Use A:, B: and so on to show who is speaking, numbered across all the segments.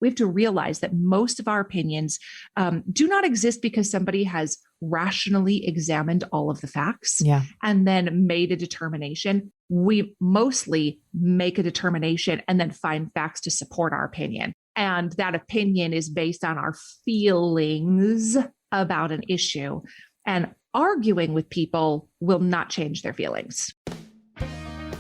A: we have to realize that most of our opinions do not exist because somebody has rationally examined all of the facts and then made a determination. We mostly make a determination and then find facts to support our opinion. And that opinion is based on our feelings about an issue. And arguing with people will not change their feelings.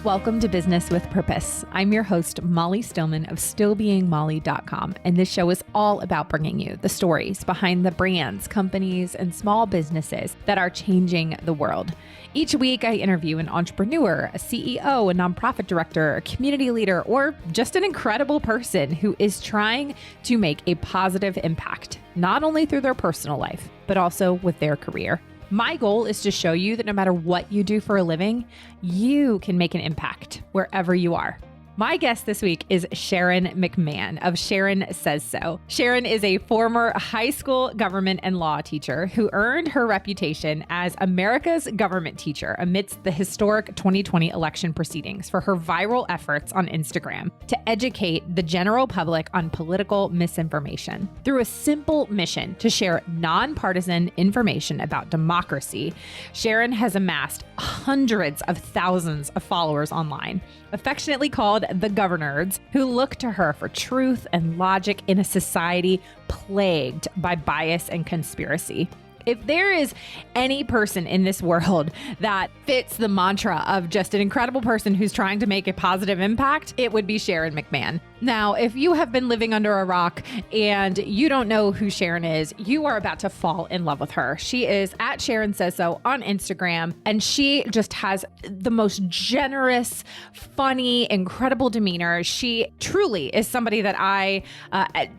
B: Welcome to Business with Purpose. I'm your host, Molly Stillman of stillbeingmolly.com. And this show is all about bringing you the stories behind the brands, companies, and small businesses that are changing the world. Each week, I interview an entrepreneur, a CEO, a nonprofit director, a community leader, or just an incredible person who is trying to make a positive impact, not only through their personal life, but also with their career. My goal is to show you that no matter what you do for a living, you can make an impact wherever you are. My guest this week is Sharon McMahon of Sharon Says So. Sharon is a former high school government and law teacher who earned her reputation as America's government teacher amidst the historic 2020 election proceedings for her viral efforts on Instagram to educate the general public on political misinformation. Through a simple mission to share nonpartisan information about democracy, Sharon has amassed hundreds of thousands of followers online, affectionately called the Governerds, who look to her for truth and logic in a society plagued by bias and conspiracy. If there is any person in this world that fits the mantra of just an incredible person who's trying to make a positive impact, it would be Sharon McMahon. Now, if you have been living under a rock and you don't know who Sharon is, you are about to fall in love with her. She is at Sharon Says So on Instagram, and she just has the most generous, funny, incredible demeanor. She truly is somebody that I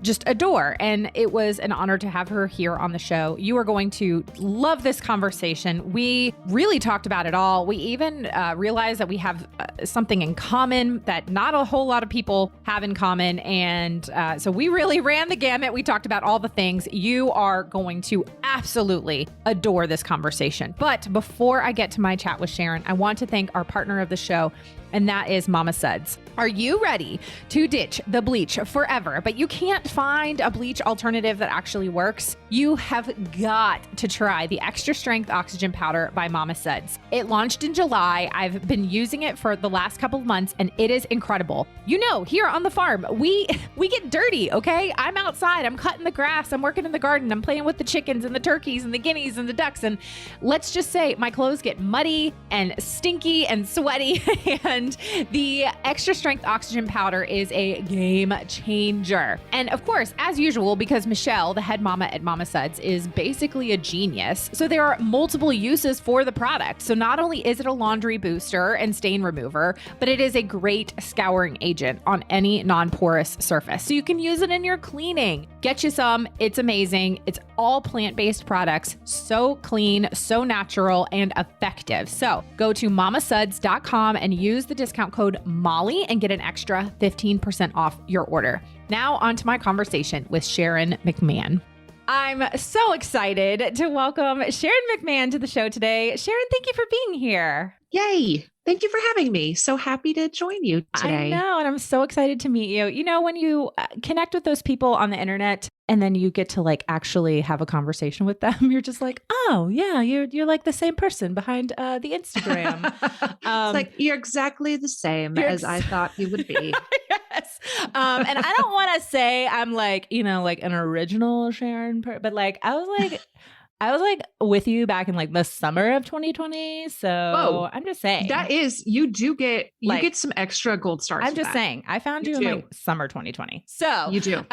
B: just adore, and it was an honor to have her here on the show. You are going to love this conversation. We really talked about it all. We even realized that we have something in common that not a whole lot of people have in common. And so we really ran the gamut. We talked about all the things. You are going to absolutely adore this conversation. But before I get to my chat with Sharon, I want to thank our partner of the show, and that is amassed. Are you ready to ditch the bleach forever, but you can't find a bleach alternative that actually works? You have got to try the Extra Strength Oxygen Powder by amassed. It launched in July. I've been using it for the last couple of months, and it is incredible. You know, here on the farm, we get dirty, okay? I'm outside, I'm cutting the grass, I'm working in the garden, I'm playing with the chickens and the turkeys and the guineas and the ducks, and let's just say my clothes get muddy and stinky and sweaty, and the Extra Strength Oxygen Powder is a game changer. And of course, as usual, because Michelle, the head mama at amassed, is basically a genius, so there are multiple uses for the product. So not only is it a laundry booster and stain remover, but it is a great scouring agent on any non-porous surface. So you can use it in your cleaning. Get you some. It's amazing. It's all plant-based products, so clean, so natural, and effective. So go to amassed.com and use the discount code Molly and get an extra 15% off your order. Now on to my conversation with Sharon McMahon. I'm so excited to welcome Sharon McMahon to the show today. Sharon, thank you for being here.
A: Yay. Thank you for having me. So happy to join you today.
B: I know, and I'm so excited to meet you. You know, when you connect with those people on the internet and then you get to like actually have a conversation with them, you're just like, oh yeah, you're like the same person behind the Instagram.
A: It's like, you're exactly the same as I thought you would be.
B: Yes. And I don't want to say I'm like, you know, like an original Sharon, but like, I was like with you back in like the summer of 2020. So I'm just saying
A: that is, you get some extra gold stars.
B: I'm just saying I found you in like summer 2020. So
A: you do.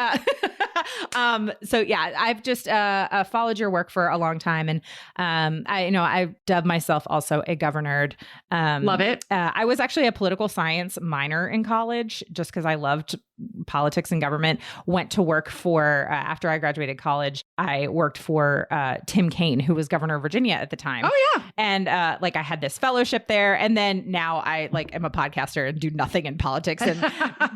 B: So yeah, I've just followed your work for a long time. And I dubbed myself also a Governerd.
A: Love it.
B: I was actually a political science minor in college just because I loved politics and government. Went to work for, after I graduated college, I worked for Tim Kaine, who was governor of Virginia at the time.
A: Oh yeah.
B: And I had this fellowship there. And then now I am a podcaster and do nothing in politics and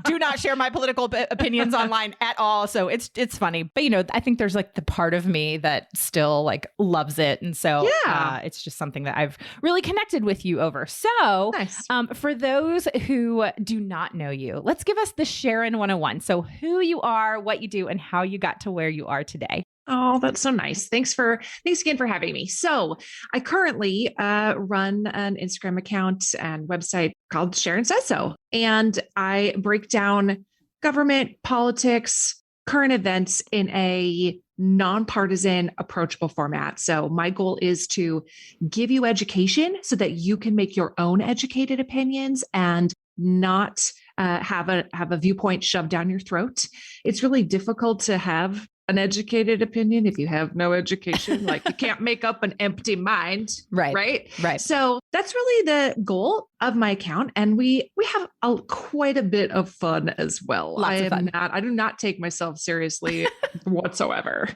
B: do not share my political opinions online at all. So it's funny. But, I think there's the part of me that still loves it. And so it's just something that I've really connected with you over. So
A: nice.
B: For those who do not know you, let's give us the Sharon Sharon 101. So who you are, what you do, and how you got to where you are today.
A: Oh, that's so nice. Thanks again for having me. So I currently run an Instagram account and website called Sharon Says So. And I break down government, politics, current events in a non-partisan, approachable format. So my goal is to give you education so that you can make your own educated opinions and not have a viewpoint shoved down your throat. It's really difficult to have an educated opinion if you have no education. Like you can't make up an empty mind. Right. So that's really the goal of my account. And we have quite a bit of fun as well.
B: Lots of fun.
A: I do not take myself seriously whatsoever.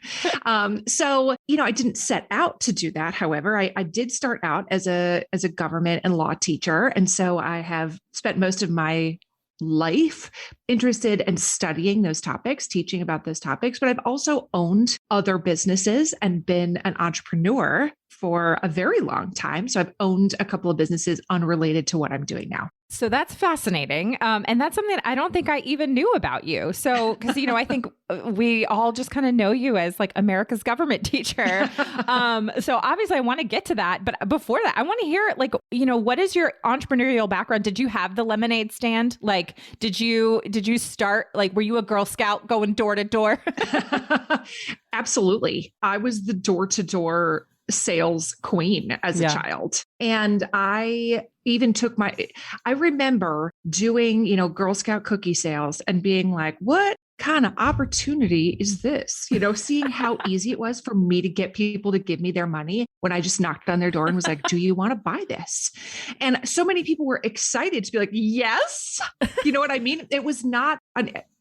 A: So, I didn't set out to do that. However, I did start out as a government and law teacher. And so I have spent most of my life interested in studying those topics, teaching about those topics, but I've also owned other businesses and been an entrepreneur for a very long time. So I've owned a couple of businesses unrelated to what I'm doing now.
B: So that's fascinating. And that's something that I don't think I even knew about you. So, because, I think we all just kind of know you as like America's government teacher. So obviously I want to get to that. But before that, I want to hear like, what is your entrepreneurial background? Did you have the lemonade stand? Like, did you start, like, were you a Girl Scout going door to door?
A: Absolutely. I was the door-to-door sales queen as a child. And I even took I remember doing, Girl Scout cookie sales and being like, what kind of opportunity is this? Seeing how easy it was for me to get people to give me their money when I just knocked on their door and was like, do you want to buy this? And so many people were excited to be like, yes. You know what I mean? It was not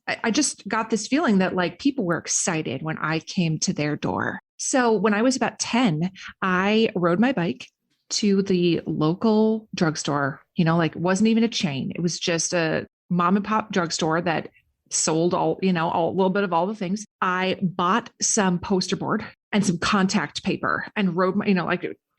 A: I just got this feeling that like people were excited when I came to their door. So when I was about 10, I rode my bike to the local drugstore, like it wasn't even a chain. It was just a mom and pop drugstore that sold a little bit of all the things. I bought some poster board and some contact paper and rode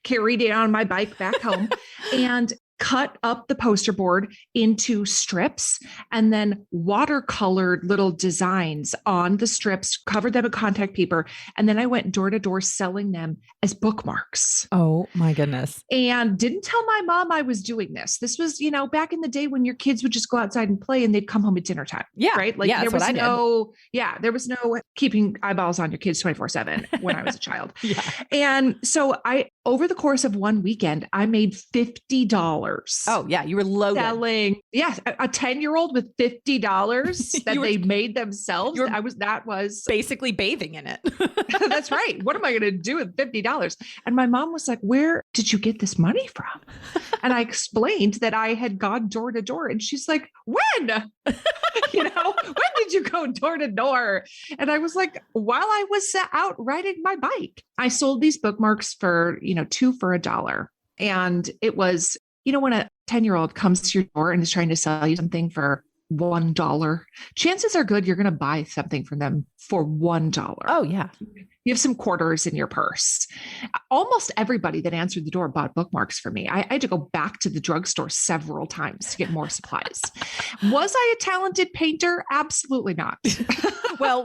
A: carried it on my bike back home and cut up the poster board into strips and then watercolored little designs on the strips, covered them in contact paper. And then I went door to door selling them as bookmarks.
B: Oh my goodness.
A: And didn't tell my mom I was doing this. This was, back in the day when your kids would just go outside and play and they'd come home at dinner time.
B: Yeah.
A: Right. Like there was no keeping eyeballs on your kids 24/7 when I was a child.
B: Yeah.
A: And so over the course of one weekend, I made $50.
B: Oh yeah. You were loaded.
A: Selling. Yes. A 10-year-old with $50 that they made themselves. That was
B: basically bathing in it.
A: That's right. What am I going to do with $50? And my mom was like, where did you get this money from? And I explained that I had gone door to door. And she's like, when? When did you go door to door? And I was like, while I was out riding my bike, I sold these bookmarks for, 2 for $1. And it was, when a 10-year-old comes to your door and is trying to sell you something for $1, chances are good you're going to buy something from them for $1.
B: Oh, yeah.
A: You have some quarters in your purse. Almost everybody that answered the door bought bookmarks for me. I had to go back to the drugstore several times to get more supplies. Was I a talented painter? Absolutely not.
B: Well,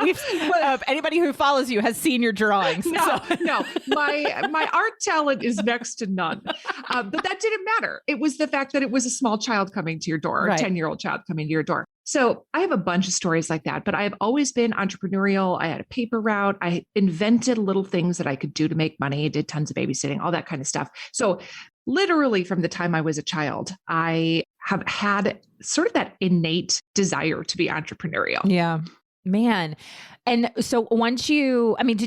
B: anybody who follows you has seen your drawings.
A: No, my art talent is next to none. But that didn't matter. It was the fact that it was a small child coming to your door, or a 10-year-old child coming to your door. So I have a bunch of stories like that, but I have always been entrepreneurial. I had a paper route. I invented little things that I could do to make money. I did tons of babysitting, all that kind of stuff. So literally from the time I was a child, I have had sort of that innate desire to be entrepreneurial.
B: Yeah. Man. And so did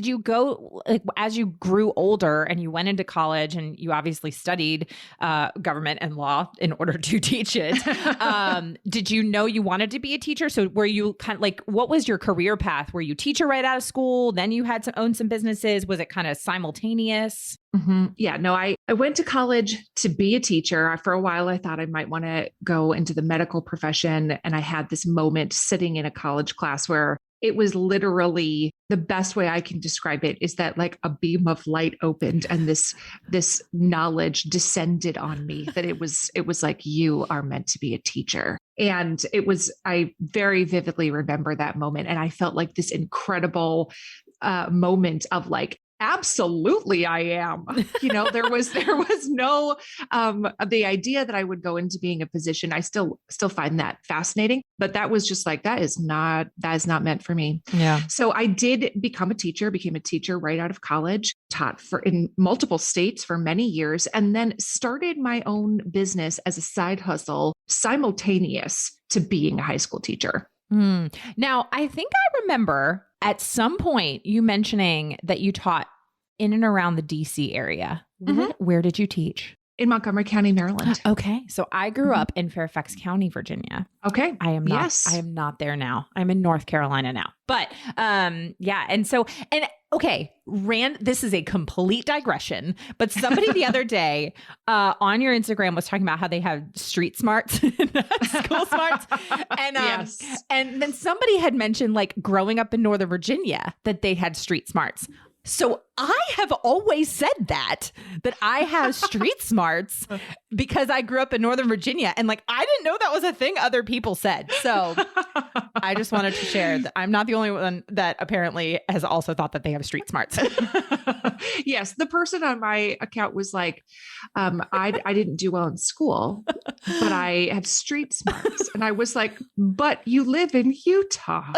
B: you go, like, as you grew older and you went into college and you obviously studied government and law in order to teach it, did you know you wanted to be a teacher? So were you kind of like, what was your career path? Were you a teacher right out of school? Then you had to own some businesses. Was it kind of simultaneous?
A: Mm-hmm. Yeah, no, I went to college to be a teacher. For a while, I thought I might want to go into the medical profession. And I had this moment sitting in a college class where it was literally, the best way I can describe it is that like a beam of light opened and this knowledge descended on me that it was like, you are meant to be a teacher. And I very vividly remember that moment. And I felt like this incredible moment of like, absolutely I am. There was no the idea that I would go into being a physician. I still find that fascinating, but that was just like, that is not meant for me.
B: Yeah.
A: So I did become a teacher, became a teacher right out of college, taught in multiple states for many years, and then started my own business as a side hustle simultaneous to being a high school teacher.
B: Now, I think I remember at some point you mentioning that you taught in and around the DC area. Where did you teach?
A: In Montgomery County, Maryland.
B: Okay. So I grew up in Fairfax County, Virginia.
A: Okay.
B: I am not,
A: yes.
B: I am not there now. I'm in North Carolina now. But yeah. This is a complete digression, but somebody the other day on your Instagram was talking about how they have street smarts, school smarts. And,
A: yes.
B: And then somebody had mentioned like growing up in Northern Virginia that they had street smarts. So I have always said that I have street smarts because I grew up in Northern Virginia, and like, I didn't know that was a thing other people said. So I just wanted to share that I'm not the only one that apparently has also thought that they have street smarts.
A: Yes. The person on my account was like, I didn't do well in school, but I have street smarts. And I was like, but you live in Utah.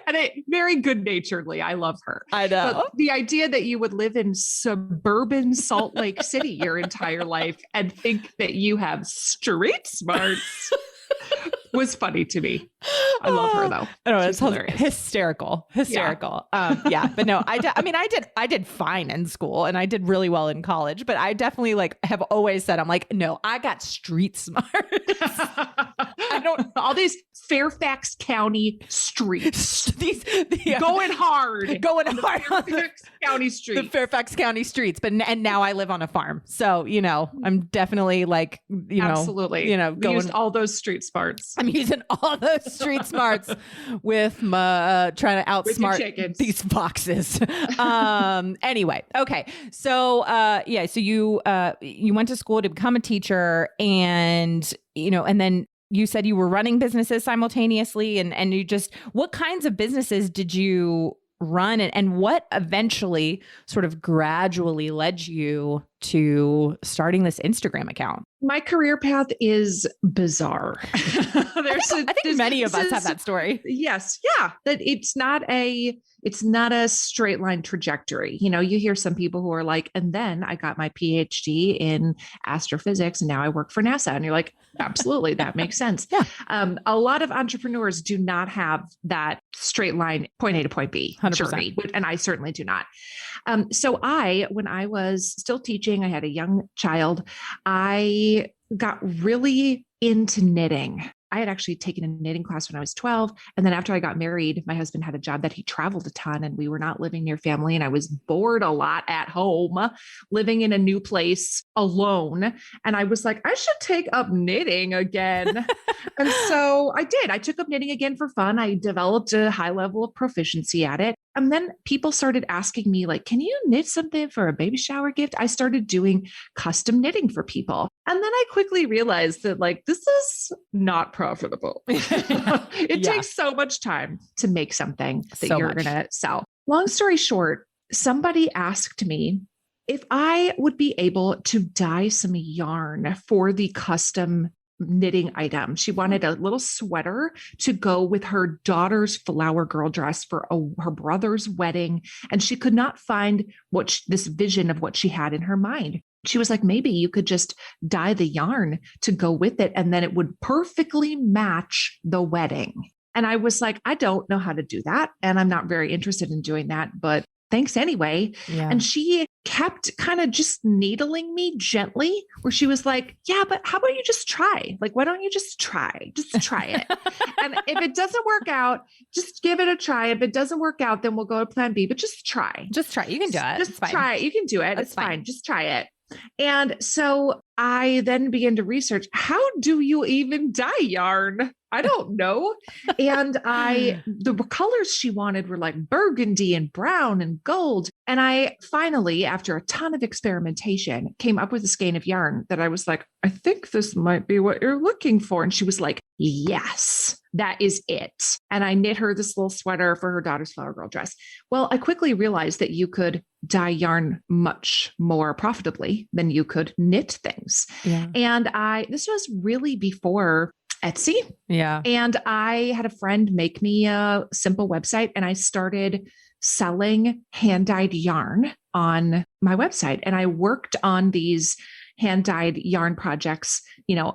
A: And very good naturedly, I love her.
B: I know.
A: But the idea that you would live in suburban Salt Lake City your entire life and think that you have street smarts was funny to me. I love her though.
B: Oh, it's hysterical. Yeah. But no, I did fine in school and I did really well in college, but I definitely like have always said, I'm like, no, I got street smarts.
A: All these Fairfax County streets, going hard on the Fairfax County streets.
B: The Fairfax County streets. And now I live on a farm. So, I'm definitely like,
A: absolutely.
B: Going
A: used all those street smarts.
B: I'm using all those street smarts with my trying to outsmart these foxes. Anyway, okay. So so you went to school to become a teacher, and and then you said you were running businesses simultaneously, and you just, what kinds of businesses did you run, and what eventually sort of gradually led you to starting this Instagram account?
A: My career path is bizarre.
B: I think many of us have that story.
A: Yes. Yeah. That it's not a straight line trajectory. You hear some people who are like, and then I got my PhD in astrophysics and now I work for NASA. And you're like, absolutely. That makes sense.
B: Yeah.
A: A lot of entrepreneurs do not have that straight line point A to point B
B: 100%.
A: Journey, and I certainly do not. So when I was still teaching, I had a young child, I got really into knitting. I had actually taken a knitting class when I was 12. And then after I got married, my husband had a job that he traveled a ton and we were not living near family. And I was bored a lot at home, living in a new place alone. And I was like, I should take up knitting again. And so I did. I took up knitting again for fun. I developed a high level of proficiency at it. And then people started asking me, like, can you knit something for a baby shower gift? I started doing custom knitting for people. And then I quickly realized that, like, this is not profitable. It takes so much time to make something that you're going to sell. Long story short, somebody asked me if I would be able to dye some yarn for the custom knitting item. She wanted a little sweater to go with her daughter's flower girl dress for her brother's wedding. And she could not find this vision of what she had in her mind. She was like, maybe you could just dye the yarn to go with it, and then it would perfectly match the wedding. And I was like, I don't know how to do that. And I'm not very interested in doing that, but thanks anyway. Yeah. And she kept kind of just needling me gently, where she was like, yeah, but how about you just try? Like, why don't you just try? Just try it. And if it doesn't work out, just give it a try. If it doesn't work out, then we'll go to plan B, but just try.
B: Just try. You can do it.
A: Just try it. You can do it. It's fine. Just try it. And so I then began to research, how do you even dye yarn? I don't know. And the colors she wanted were like burgundy and brown and gold. And I finally, after a ton of experimentation, came up with a skein of yarn that I was like, I think this might be what you're looking for. And she was like, yes, that is it. And I knit her this little sweater for her daughter's flower girl dress. Well, I quickly realized that you could dye yarn much more profitably than you could knit things.
B: Yeah.
A: And this was really before Etsy.
B: Yeah.
A: And I had a friend make me a simple website, and I started selling hand-dyed yarn on my website. And I worked on these hand-dyed yarn projects,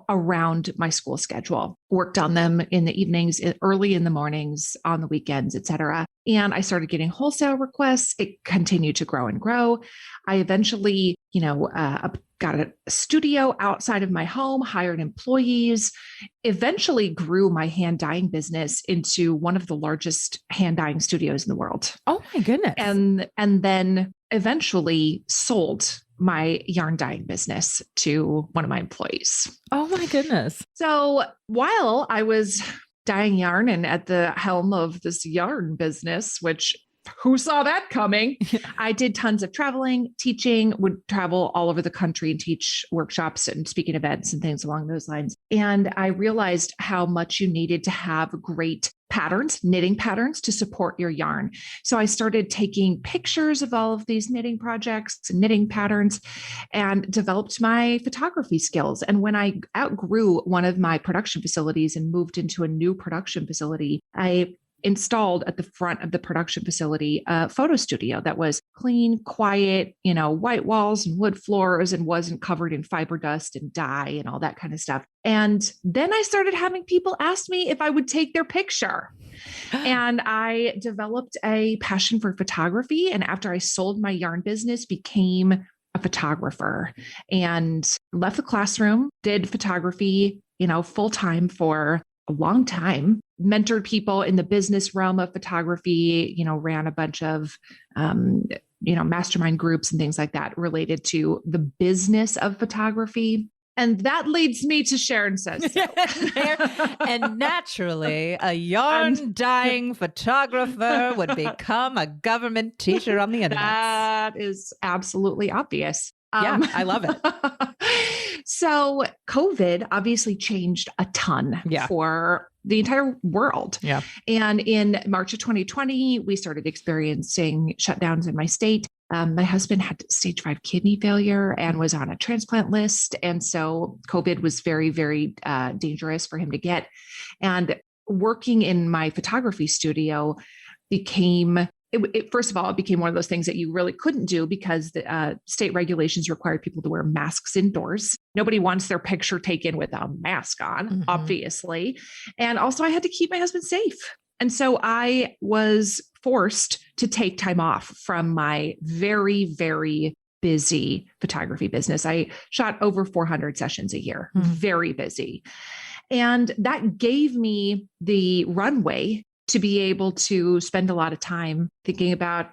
A: around my school schedule, worked on them in the evenings, early in the mornings, on the weekends, etc. And I started getting wholesale requests. It continued to grow and grow. I eventually, got a studio outside of my home, hired employees, eventually grew my hand dyeing business into one of the largest hand dyeing studios in the world.
B: Oh my goodness.
A: And then eventually sold my yarn dyeing business to one of my employees.
B: Oh my goodness.
A: So while I was dyeing yarn and at the helm of this yarn business, which who saw that coming? I did tons of traveling, teaching, would travel all over the country and teach workshops and speaking events and things along those lines. And I realized how much you needed to have great patterns, knitting patterns to support your yarn. So I started taking pictures of all of these knitting projects, knitting patterns, and developed my photography skills. And when I outgrew one of my production facilities and moved into a new production facility, I installed at the front of the production facility a photo studio that was clean, quiet, white walls and wood floors, and wasn't covered in fiber dust and dye and all that kind of stuff. And then I started having people ask me if I would take their picture. And I developed a passion for photography. And after I sold my yarn business, became a photographer and left the classroom, did photography, full time for a long time, mentored people in the business realm of photography, ran a bunch of, mastermind groups and things like that related to the business of photography. And that leads me to Sharon Says So.
B: And naturally, a yarn dyeing photographer would become a government teacher on the internet.
A: That is absolutely obvious.
B: Yeah, I love it.
A: So COVID obviously changed a ton for the entire world.
B: Yeah.
A: And in March of 2020, we started experiencing shutdowns in my state. My husband had stage 5 kidney failure and was on a transplant list. And so COVID was very, very dangerous for him to get. And working in my photography studio became first of all, it became one of those things that you really couldn't do because the state regulations required people to wear masks indoors. Nobody wants their picture taken with a mask on, obviously. And also I had to keep my husband safe. And so I was forced to take time off from my very, very busy photography business. I shot over 400 sessions a year, very busy. And that gave me the runway to be able to spend a lot of time thinking about,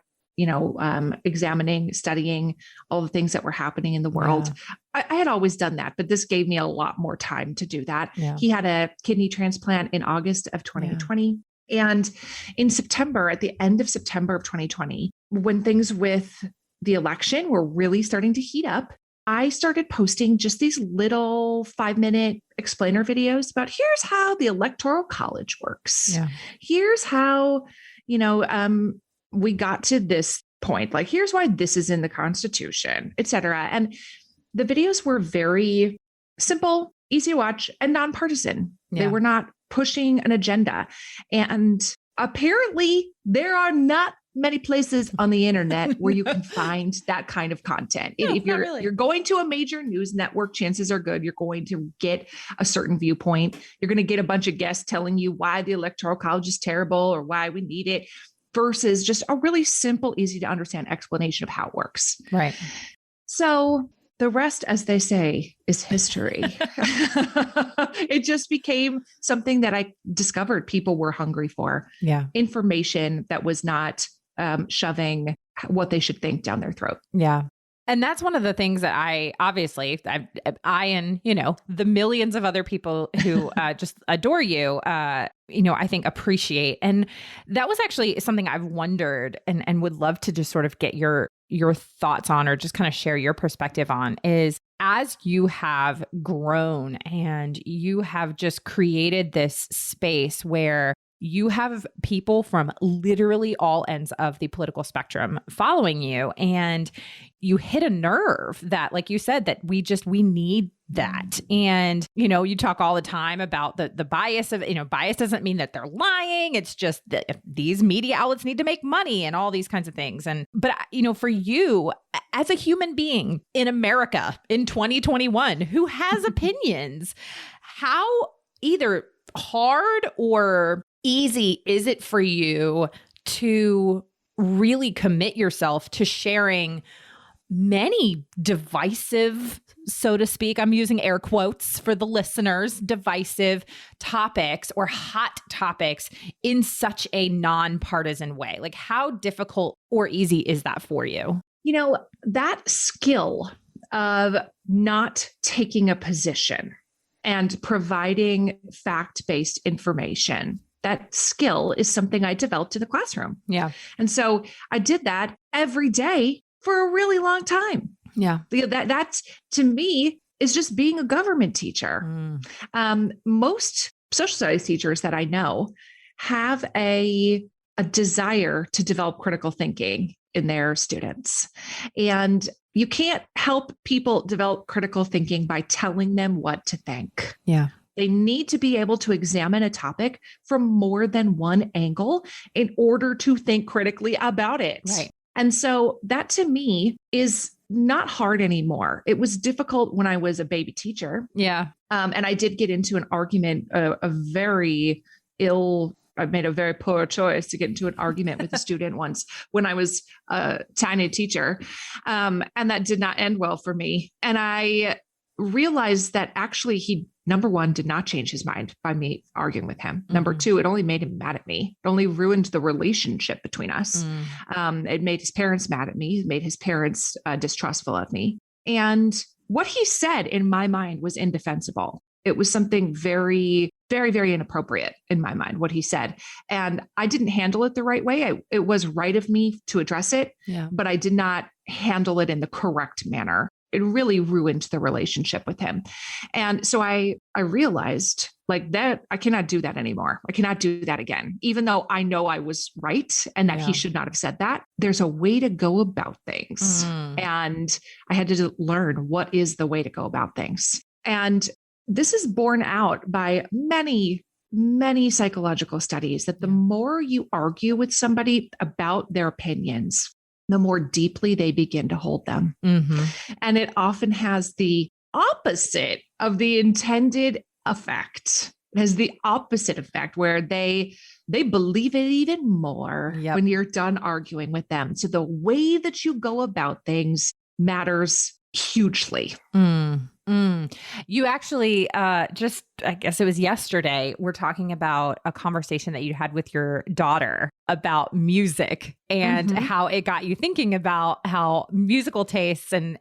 A: examining, studying all the things that were happening in the world. Yeah. I had always done that, but this gave me a lot more time to do that. Yeah. He had a kidney transplant in August of 2020. Yeah. And in September, at the end of September of 2020, when things with the election were really starting to heat up, I started posting just these little 5-minute explainer videos about here's how the Electoral College works. Yeah. Here's how, we got to this point. Like, here's why this is in the Constitution, et cetera. And the videos were very simple, easy to watch, and nonpartisan. Yeah. They were not pushing an agenda. And apparently there are not many places on the internet where you can find that kind of content. No, if you're going to a major news network, chances are good you're going to get a certain viewpoint. You're going to get a bunch of guests telling you why the Electoral College is terrible or why we need it, versus just a really simple, easy to understand explanation of how it works.
B: Right.
A: So the rest, as they say, is history. It just became something that I discovered people were hungry for.
B: Yeah.
A: Information that was not shoving what they should think down their throat.
B: Yeah. And that's one of the things that I and, the millions of other people who just adore you, I think appreciate. And that was actually something I've wondered and would love to just sort of get your thoughts on, or just kind of share your perspective on, is as you have grown and you have just created this space where you have people from literally all ends of the political spectrum following you, and you hit a nerve that, like you said, that we need that. And, you talk all the time about the bias of, bias doesn't mean that they're lying. It's just that these media outlets need to make money and all these kinds of things. But for you as a human being in America in 2021 who has opinions, how either hard or easy is it for you to really commit yourself to sharing many divisive, so to speak, I'm using air quotes for the listeners, divisive topics or hot topics in such a non-partisan way? Like, how difficult or easy is that for you?
A: That skill of not taking a position and providing fact-based information, that skill is something I developed in the classroom.
B: Yeah.
A: And so I did that every day for a really long time.
B: Yeah.
A: That's, to me, is just being a government teacher. Most social studies teachers that I know have a desire to develop critical thinking in their students. And you can't help people develop critical thinking by telling them what to think.
B: Yeah.
A: They need to be able to examine a topic from more than one angle in order to think critically about it.
B: Right.
A: And so that, to me, is not hard anymore. It was difficult when I was a baby teacher.
B: Yeah.
A: And I did get into an argument, I made a very poor choice to get into an argument with a student once when I was a tiny teacher. And that did not end well for me. And I realized that actually he, number one, did not change his mind by me arguing with him. Mm-hmm. Number two, it only made him mad at me. It only ruined the relationship between us. It made his parents mad at me. It made his parents distrustful of me. And what he said in my mind was indefensible. It was something very, very, very inappropriate in my mind, what he said. And I didn't handle it the right way. It was right of me to address it, but I did not handle it in the correct manner. It really ruined the relationship with him. And so I realized like that I cannot do that anymore. I cannot do that again, even though I know I was right and that he should not have said that. There's a way to go about things. And I had to learn what is the way to go about things. And this is borne out by many, many psychological studies that the more you argue with somebody about their opinions, the more deeply they begin to hold them. And it often has the opposite of the intended effect. It has the opposite effect where they believe it even more when you're done arguing with them. So the way that you go about things matters hugely.
B: You actually just, I guess it was yesterday, we're talking about a conversation that you had with your daughter about music and how it got you thinking about how musical tastes and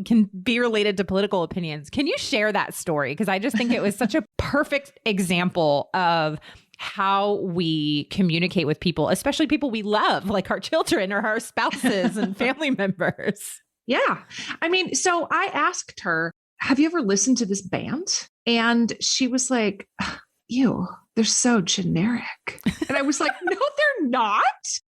B: can be related to political opinions. Can you share that story? Because I just think it was such a perfect example of how we communicate with people, especially people we love, like our children or our spouses and family members.
A: Yeah. I mean, so I asked her, have you ever listened to this band? And she was like, ew, they're so generic. And I was like, no, they're not.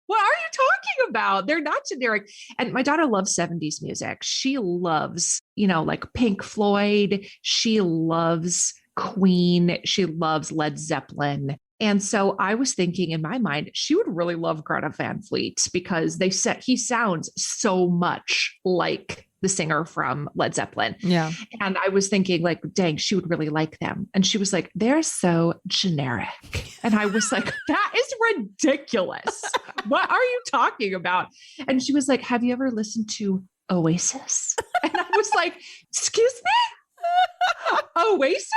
A: What are you talking about? They're not generic. And my daughter loves 70s music. She loves, like Pink Floyd. She loves Queen. She loves Led Zeppelin. And so I was thinking in my mind, she would really love Greta Van Fleet because they said he sounds so much like the singer from Led Zeppelin. Yeah. And I was thinking like, dang, she would really like them. And she was like, they're so generic. And I was like, that is ridiculous. What are you talking about? And she was like, have you ever listened to Oasis? And I was like, excuse me? Oasis?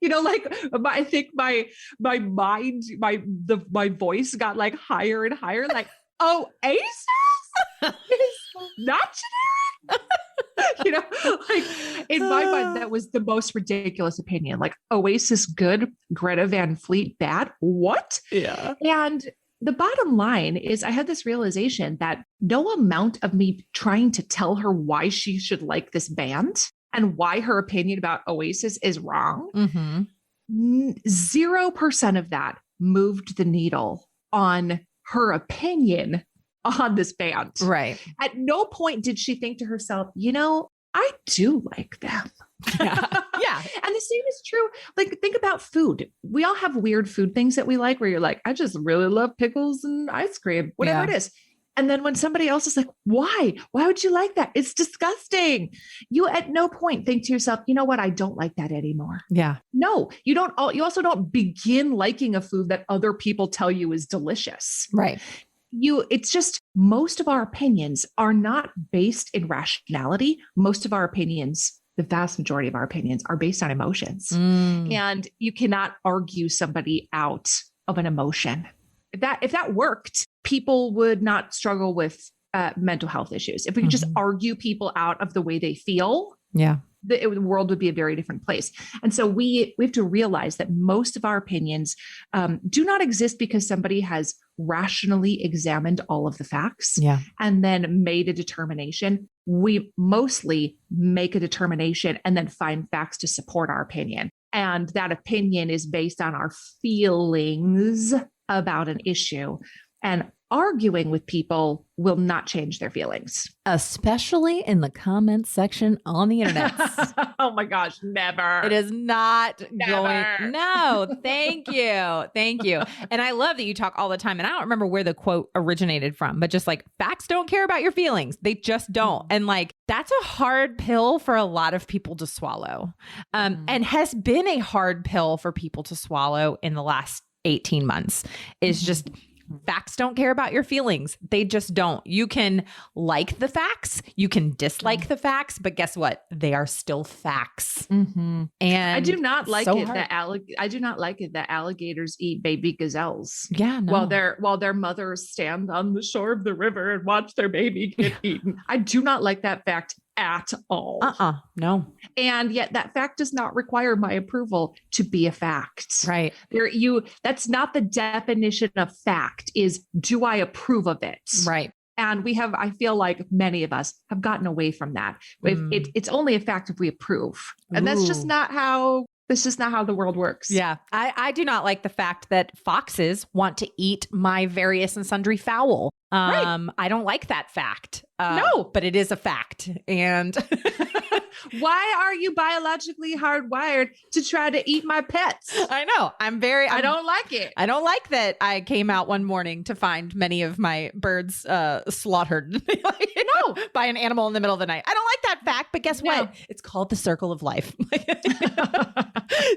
A: I think my mind, my voice got like higher and higher, like, Oasis is not generic. You know, like in my mind, that was the most ridiculous opinion. Like Oasis good, Greta Van Fleet bad. What?
B: Yeah.
A: And the bottom line is I had this realization that no amount of me trying to tell her why she should like this band and why her opinion about Oasis is wrong, 0% of that moved the needle on her opinion on this band.
B: Right.
A: At no point did she think to herself, I do like them.
B: Yeah. Yeah.
A: And the same is true. Like, think about food. We all have weird food things that we like where you're like, I just really love pickles and ice cream, whatever it is. And then when somebody else is like, why would you like that? It's disgusting. You at no point think to yourself, you know what? I don't like that anymore.
B: Yeah.
A: No, you don't. You also don't begin liking a food that other people tell you is delicious.
B: Right.
A: It's just most of our opinions are not based in rationality. Most of our opinions, the vast majority of our opinions are based on emotions. And you cannot argue somebody out of an emotion. If that worked, people would not struggle with mental health issues. If we could just argue people out of the way they feel, the world would be a very different place. And so we have to realize that most of our opinions do not exist because somebody has rationally examined all of the facts and then made a determination. We mostly make a determination and then find facts to support our opinion. And that opinion is based on our feelings about an issue. And arguing with people will not change their feelings.
B: Especially in the comments section on the internet.
A: Oh my gosh, never.
B: It is not going. No, thank you. Thank you. And I love that you talk all the time. And I don't remember where the quote originated from, but just like facts don't care about your feelings. They just don't. And like, that's a hard pill for a lot of people to swallow. And has been a hard pill for people to swallow in the last 18 months is just facts don't care about your feelings. They just don't. You can like the facts, you can dislike the facts, but guess what? They are still facts. And
A: I do not like
B: so
A: it
B: hard.
A: that I do not like it that alligators eat baby gazelles.
B: Yeah, no.
A: While their mothers stand on the shore of the river and watch their baby get eaten. I do not like that fact at all.
B: No.
A: And yet that fact does not require my approval to be a fact.
B: Right.
A: That's not the definition of fact, is do I approve of it?
B: Right.
A: And I feel like many of us have gotten away from that. It's only a fact if we approve. And that's just not how the world works.
B: Yeah. I do not like the fact that foxes want to eat my various and sundry fowl.
A: Right.
B: I don't like that fact.
A: No.
B: But it is a fact. And
A: why are you biologically hardwired to try to eat my pets?
B: I know. I
A: don't like it.
B: I don't like that I came out one morning to find many of my birds slaughtered by an animal in the middle of the night. I don't like that fact, but guess what? It's called the circle of life.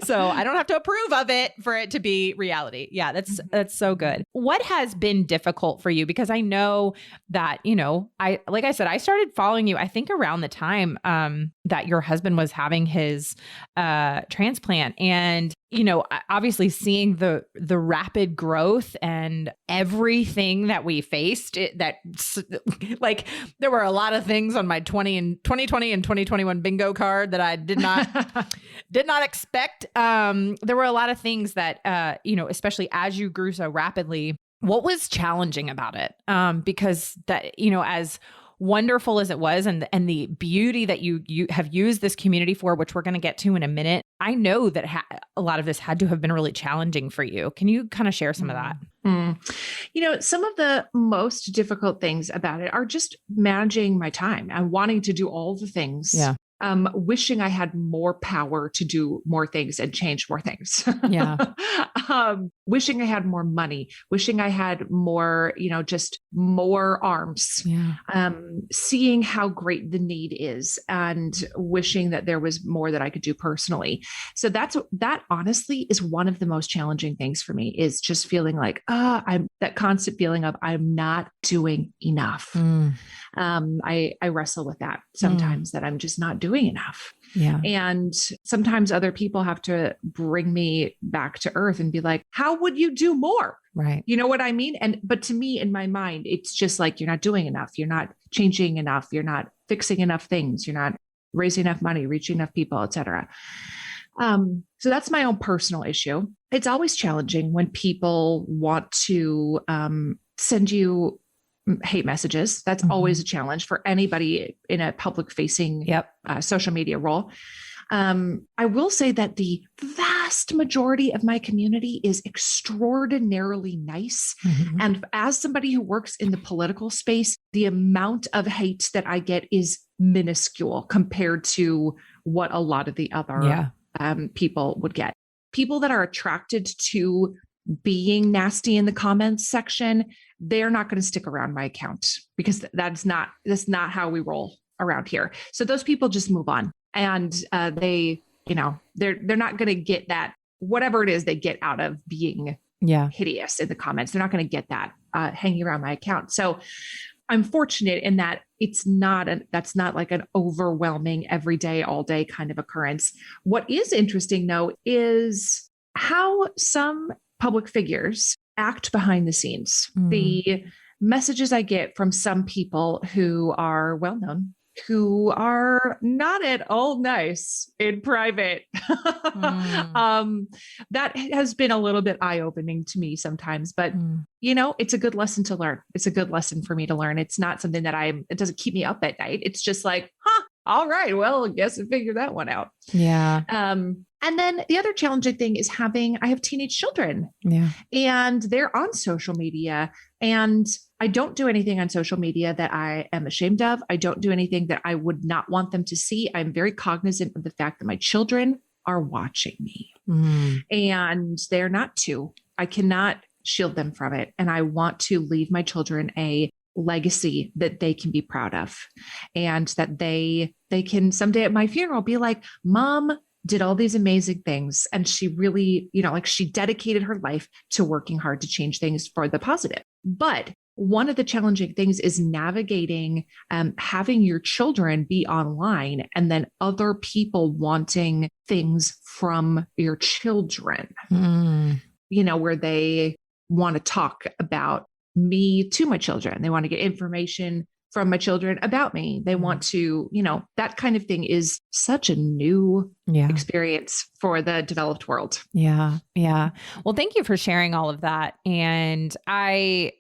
B: So I don't have to approve of it for it to be reality. Yeah, that's so good. What has been difficult for you? Because I know that, like I said, I started following you, I think around the time that your husband was having his transplant. And, obviously seeing the rapid growth and everything that we faced, there were a lot of things on my 2020 and 2021 bingo card that I did not expect. There were a lot of things that, especially as you grew so rapidly, what was challenging about it? Because that, as wonderful as it was and the beauty that you have used this community for, which we're going to get to in a minute, I know that a lot of this had to have been really challenging for you. Can you kind of share some of that?
A: Some of the most difficult things about it are just managing my time and wanting to do all the things. Yeah. Wishing I had more power to do more things and change more things.
B: Yeah.
A: Wishing I had more money, wishing I had more, just more arms. Yeah. Seeing how great the need is and wishing that there was more that I could do personally. So that honestly is one of the most challenging things for me, is just feeling like, I'm that constant feeling of I'm not doing enough. I wrestle with that sometimes, that I'm just not doing doing enough.
B: Yeah.
A: And sometimes other people have to bring me back to earth and be like, how would you do more?
B: Right.
A: You know what I mean? But to me, in my mind, it's just like, you're not doing enough. You're not changing enough. You're not fixing enough things. You're not raising enough money, reaching enough people, et cetera. So that's my own personal issue. It's always challenging when people want to send you hate messages. That's always a challenge for anybody in a public facing social media role. I will say that the vast majority of my community is extraordinarily nice. And as somebody who works in the political space, the amount of hate that I get is minuscule compared to what a lot of the other people would get. People that are attracted to being nasty in the comments section, they're not going to stick around my account because that's not how we roll around here. So those people just move on, and they're not going to get that, whatever it is they get out of being hideous in the comments. They're not going to get that hanging around my account. So I'm fortunate in that that's not like an overwhelming every day, all day kind of occurrence. What is interesting though is how some public figures act behind the scenes. The messages I get from some people who are well-known, who are not at all nice in private. That has been a little bit eye-opening to me sometimes, but it's a good lesson to learn. It's a good lesson for me to learn. It's not something that it doesn't keep me up at night. It's just like, all right, well, I guess I figured that one out.
B: Yeah.
A: And then the other challenging thing is I have teenage children and they're on social media, and I don't do anything on social media that I am ashamed of. I don't do anything that I would not want them to see. I'm very cognizant of the fact that my children are watching me and they're not two. I cannot shield them from it. And I want to leave my children a legacy that they can be proud of, and that they can someday at my funeral be like, Mom did all these amazing things. And she really, she dedicated her life to working hard to change things for the positive. But one of the challenging things is navigating having your children be online and then other people wanting things from your children, where they want to talk about me to my children. They want to get information from my children about me. They want to, that kind of thing is such a new experience for the developed world.
B: Yeah. Yeah. Well, thank you for sharing all of that. And I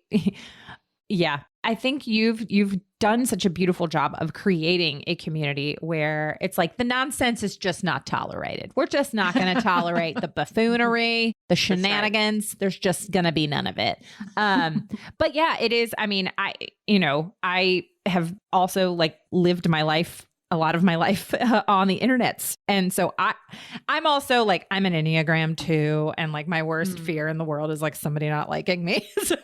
B: think you've done such a beautiful job of creating a community where it's like the nonsense is just not tolerated. We're just not going to tolerate the buffoonery, the shenanigans. Right. There's just going to be none of it. But yeah, it is. I mean, I have also lived a lot of my life on the internet. And so I'm also I'm an Enneagram 2, and my worst fear in the world is somebody not liking me. So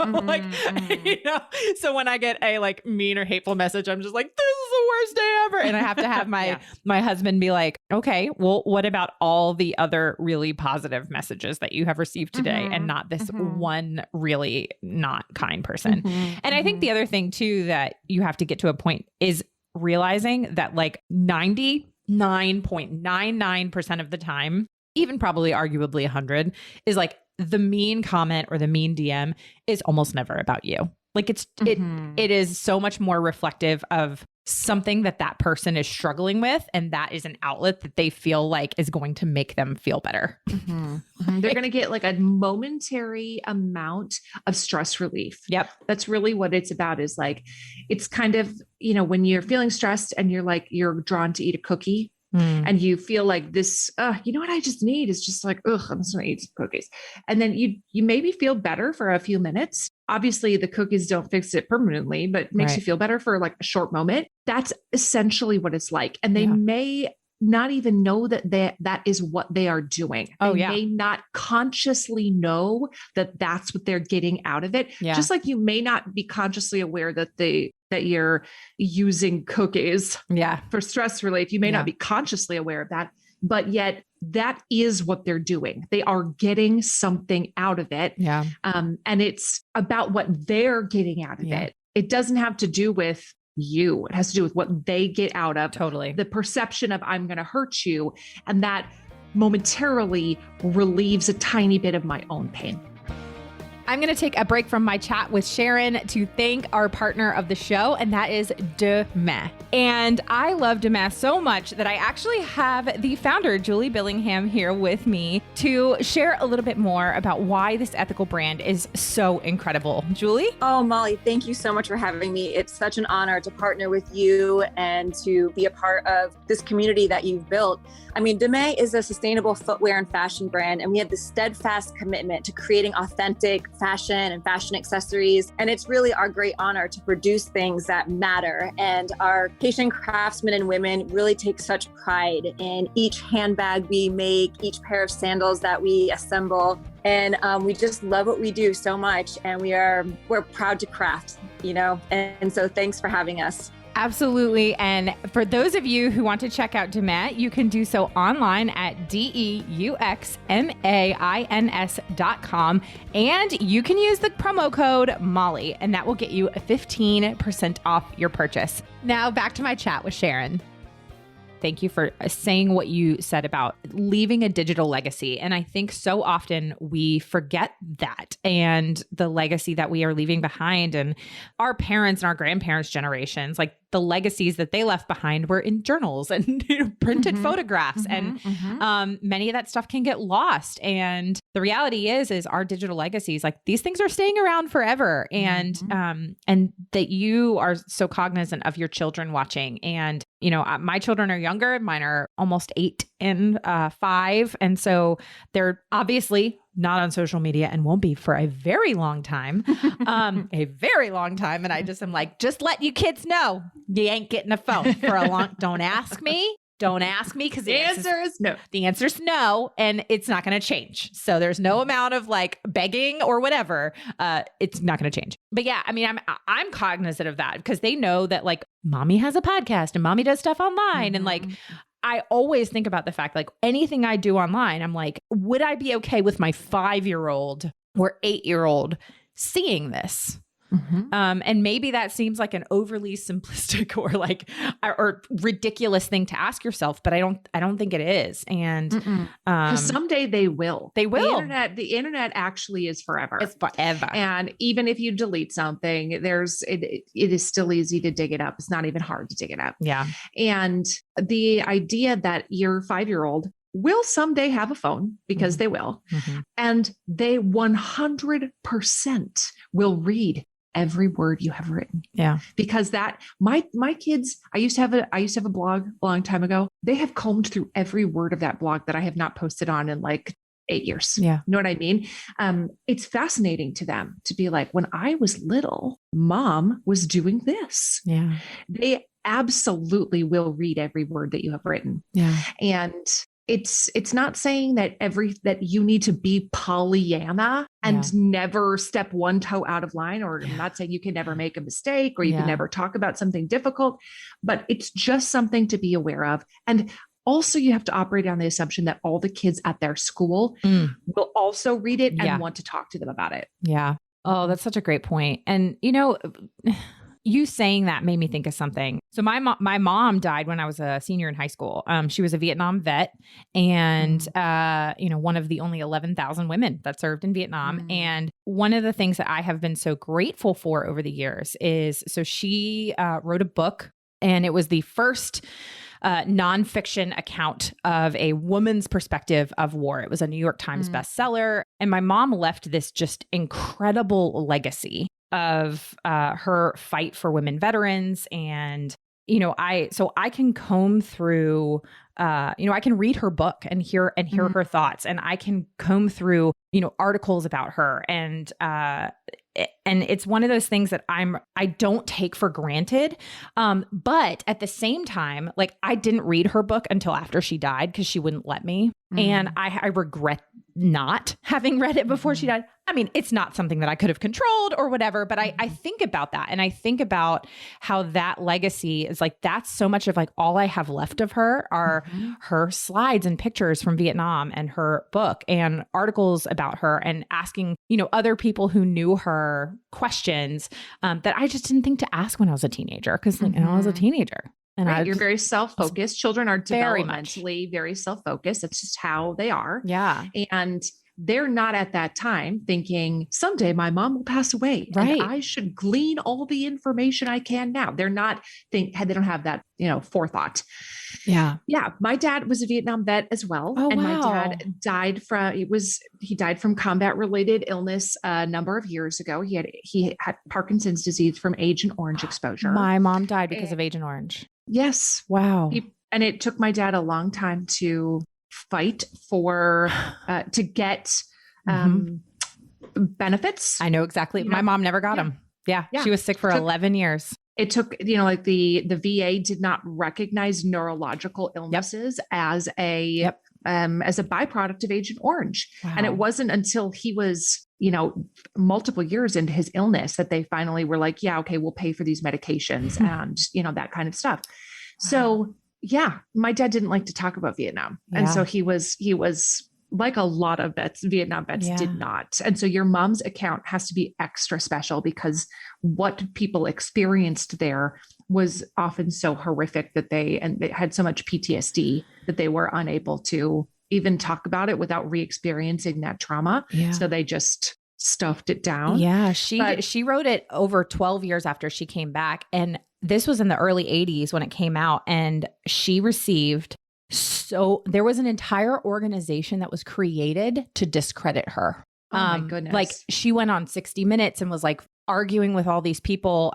B: so when I get a mean or hateful message, I'm just like, this is the worst day ever. And I have to have my husband be like, okay, well, what about all the other really positive messages that you have received today and not this one really not kind person? And I think the other thing too, that you have to get to a point is realizing that 99.99% of the time, even probably arguably 100, is the mean comment or the mean DM is almost never about you. It is so much more reflective of something that person is struggling with, and that is an outlet that they feel is going to make them feel better.
A: They're going to get a momentary amount of stress relief.
B: Yep.
A: That's really what it's about, is it's kind of, when you're feeling stressed and you're drawn to eat a cookie and you feel like this, what I just need is just I'm just going to eat some cookies. And then you maybe feel better for a few minutes. Obviously the cookies don't fix it permanently, but makes you feel better for a short moment. That's essentially what it's like. And they may not even know that is what they are doing. They may not consciously know that that's what they're getting out of it. Yeah. Just like you may not be consciously aware that you're using cookies for stress relief. You may not be consciously aware of that, but yet that is what they're doing. They are getting something out of it. Yeah. And it's about what they're getting out of it. It doesn't have to do with you. It has to do with what they get out of
B: totally
A: the perception of I'm going to hurt you. And that momentarily relieves a tiny bit of my own pain.
B: I'm going to take a break from my chat with Sharon to thank our partner of the show, and that is McMahon. And I love McMahon so much that I actually have the founder, Julie Billingham, here with me to share a little bit more about why this ethical brand is so incredible. Julie?
C: Oh, Molly, thank you so much for having me. It's such an honor to partner with you and to be a part of this community that you've built. I mean, McMahon is a sustainable footwear and fashion brand, and we have this steadfast commitment to creating authentic fashion and fashion accessories. And it's really our great honor to produce things that matter. And our Haitian craftsmen and women really take such pride in each handbag we make, each pair of sandals that we assemble. And we just love what we do so much. And we're proud to craft, and so thanks for having us.
B: Absolutely. And for those of you who want to check out McMahon, you can do so online at DEUXMAINS.com. And you can use the promo code Molly, and that will get you 15% off your purchase. Now back to my chat with Sharon. Thank you for saying what you said about leaving a digital legacy. And I think so often we forget that and the legacy that we are leaving behind. And our parents and our grandparents' generations, like the legacies that they left behind were in journals and printed photographs. And many of that stuff can get lost. And the reality is our digital legacies, like these things are staying around forever. And that you are so cognizant of your children watching. And my children are younger. Mine are almost 8 and 5. And so they're obviously not on social media and won't be for a very long time, a very long time. And I just am like, just let you kids know you ain't getting a phone for a long, don't ask me. Don't ask me because
A: the answer is no.
B: The answer is no, and it's not going to change. So there's no amount of like begging or whatever. It's not going to change. But yeah, I mean, I'm cognizant of that because they know that like mommy has a podcast and mommy does stuff online, and like I always think about the fact like anything I do online, I'm like, would I be okay with my 5-year-old or 8-year-old seeing this? And maybe that seems like an overly simplistic or ridiculous thing to ask yourself, but I don't think it is. And
A: someday they will.
B: They will.
A: The internet actually is forever.
B: It's forever.
A: And even if you delete something, it is still easy to dig it up. It's not even hard to dig it up.
B: Yeah.
A: And the idea that your 5-year-old will someday have a phone, because they will, and they 100% will read every word you have written.
B: Yeah.
A: Because that my kids, I used to have a blog a long time ago. They have combed through every word of that blog that I have not posted on in like 8 years.
B: Yeah.
A: You know what I mean? It's fascinating to them to be like, when I was little, mom was doing this.
B: Yeah.
A: They absolutely will read every word that you have written.
B: Yeah.
A: And it's not saying that you need to be Pollyanna and never step one toe out of line, or I'm not saying you can never make a mistake or you can never talk about something difficult, but it's just something to be aware of. And also you have to operate on the assumption that all the kids at their school will also read it and want to talk to them about it.
B: Yeah. Oh, that's such a great point. And you saying that made me think of something. So my mom died when I was a senior in high school. She was a Vietnam vet and, one of the only 11,000 women that served in Vietnam. And one of the things that I have been so grateful for over the years is, so she wrote a book, and it was the first nonfiction account of a woman's perspective of war. It was a New York Times bestseller. And my mom left this just incredible legacy of her fight for women veterans. And, I can comb through, I can read her book and hear her thoughts, and I can comb through, articles about her. And it's one of those things that I don't take for granted. But at the same time, like I didn't read her book until after she died because she wouldn't let me. And I regret not having read it before she died. I mean, it's not something that I could have controlled or whatever, but I think about that. And I think about how that legacy is like, that's so much of like all I have left of her are her slides and pictures from Vietnam and her book and articles about her and asking, other people who knew her questions that I just didn't think to ask when I was a teenager. Cause I was a teenager. And
A: you're very self-focused. Children are developmentally very self-focused. That's just how they are.
B: Yeah.
A: And they're not at that time thinking someday my mom will pass away.
B: Right.
A: And I should glean all the information I can now. They're not they don't have that, forethought.
B: Yeah.
A: Yeah. My dad was a Vietnam vet as well.
B: Oh,
A: and
B: wow.
A: my dad died he died from combat related illness a number of years ago. He had Parkinson's disease from Agent Orange exposure.
B: My mom died because of Agent Orange.
A: Yes.
B: Wow.
A: And it took my dad a long time to fight for, to get benefits.
B: I know exactly. My mom never got them. Yeah. She was sick for 11 years.
A: It took, like the VA did not recognize neurological illnesses as a byproduct of Agent Orange. Wow. And it wasn't until he was, multiple years into his illness that they finally were like, yeah, okay, we'll pay for these medications and, that kind of stuff. Wow. So yeah, my dad didn't like to talk about Vietnam. Yeah. And so he was like a lot of Vietnam vets did not. And so your mom's account has to be extra special because what people experienced there was often so horrific that they had so much PTSD that they were unable to even talk about it without re-experiencing that trauma. Yeah. So they just stuffed it down.
B: Yeah. She wrote it over 12 years after she came back. And this was in the early 80s when it came out, and she received there was an entire organization that was created to discredit her.
A: Oh my goodness.
B: Like she went on 60 Minutes and was like arguing with all these people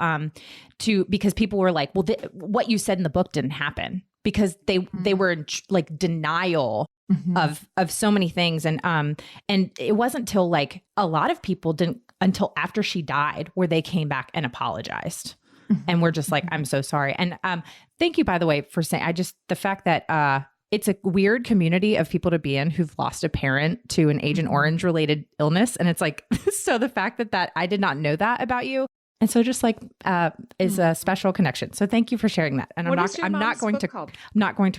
B: because people were like, well, what you said in the book didn't happen, because they were in like denial of so many things. And it wasn't till like a lot of people didn't until after she died where they came back and apologized. And we're just like, I'm so sorry. And thank you, by the way, for saying, the fact that it's a weird community of people to be in who've lost a parent to an Agent Orange related illness. And it's like, so the fact that I did not know that about you. And so just like is a special connection. So thank you for sharing that. And I'm not going to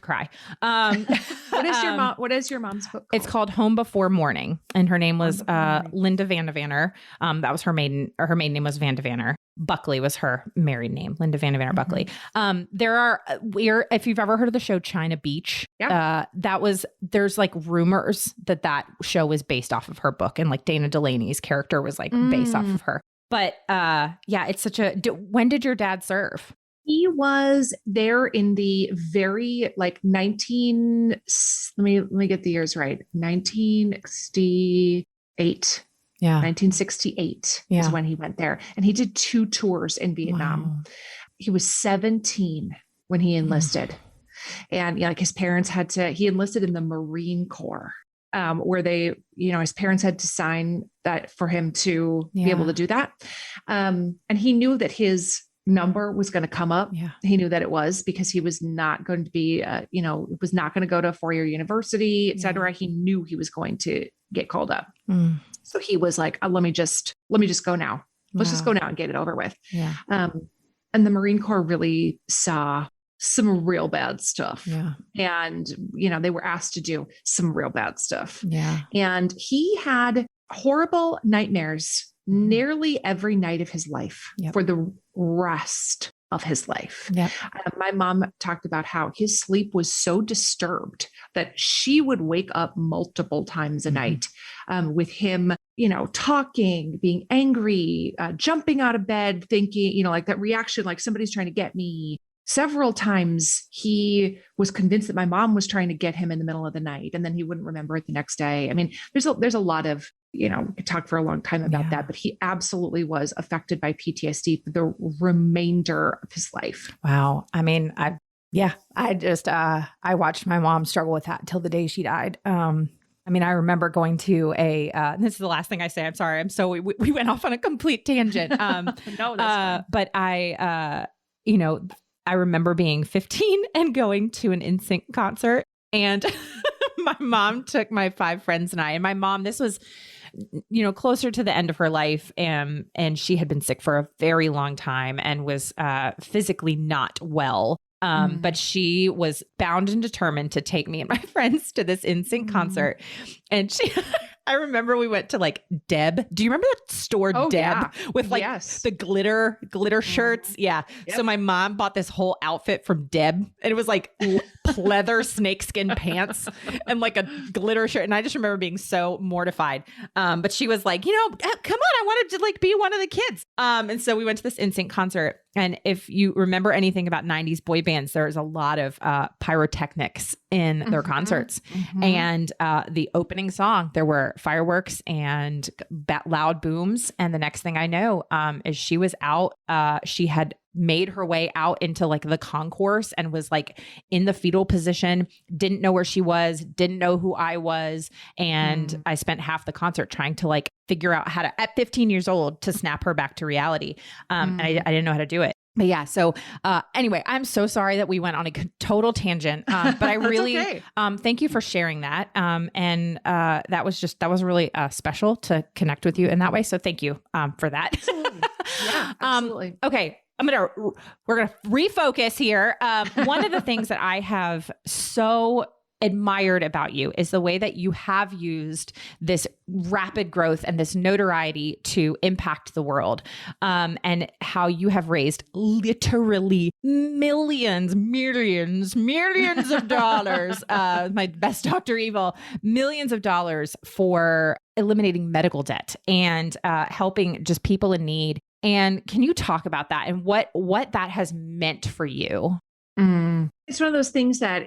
B: cry.
A: What is your mom's book called?
B: It's called Home Before Morning. And her name was Linda Van de Vanner. That was her maiden name was Van de Vanner. Buckley was her married name, Linda Van de Vanner Buckley. If you've ever heard of the show China Beach, there's like rumors that show was based off of her book, and like Dana Delaney's character was like based off of her. But it's when did your dad serve?
A: He was there in the very like let me get the years right. 1968.
B: Yeah.
A: 1968 is when he went there. And he did 2 tours in Vietnam. Wow. He was 17 when he enlisted. And like his parents he enlisted in the Marine Corps, where his parents had to sign that for him to be able to do that. And he knew that his number was going to come up. Yeah. He knew that it was, because he was not going to be, was not going to go to a 4-year university, et cetera. He knew he was going to get called up. So he was like, let me just go now. Let's just go now and get it over with. Yeah. And the Marine Corps really saw some real bad stuff. Yeah. And, they were asked to do some real bad stuff. Yeah. And he had horrible nightmares nearly every night of his life for the rest of his life. Yep. My mom talked about how his sleep was so disturbed that she would wake up multiple times a night with him, talking, being angry, jumping out of bed, thinking, like that reaction, like somebody's trying to get me. Several times he was convinced that my mom was trying to get him in the middle of the night, and then he wouldn't remember it the next day. I mean, there's a lot of, we could talk for a long time about that, but he absolutely was affected by PTSD for the remainder of his life.
B: Wow. I mean, I watched my mom struggle with that until the day she died. I remember going to this is the last thing I say, I'm sorry. We went off on a complete tangent. No, that's fine. But I remember being 15 and going to an NSYNC concert, and my mom took my 5 friends and I, and my mom, this was, closer to the end of her life. And she had been sick for a very long time and was physically not well. But she was bound and determined to take me and my friends to this NSYNC concert. And I remember we went to like Deb. Do you remember that store Deb with like the glitter shirts? Yeah. Yep. So my mom bought this whole outfit from Deb, and it was like leather snakeskin pants and like a glitter shirt. And I just remember being so mortified. But she was like, come on, I wanted to like be one of the kids. And so we went to this NSYNC concert. And if you remember anything about 90s boy bands, there's a lot of pyrotechnics in their concerts. And the opening song, there were fireworks and loud booms. And the next thing I know is she was out. She had made her way out into like the concourse and was like in the fetal position, didn't know where she was, didn't know who I was. And I spent half the concert trying to like figure out how to, at 15 years old, to snap her back to reality. And I didn't know how to do it. But yeah, so anyway, I'm so sorry that we went on a total tangent, but I really thank you for sharing that. And that was really special to connect with you in that way. So thank you for that.
A: Absolutely. Yeah, absolutely.
B: Okay. We're going to refocus here. One of the things that I have so admired about you is the way that you have used this rapid growth and this notoriety to impact the world, and how you have raised literally millions of dollars. My best Dr. Evil, millions of dollars for eliminating medical debt and helping just people in need. And can you talk about that and what that has meant for you?
A: It's one of those things that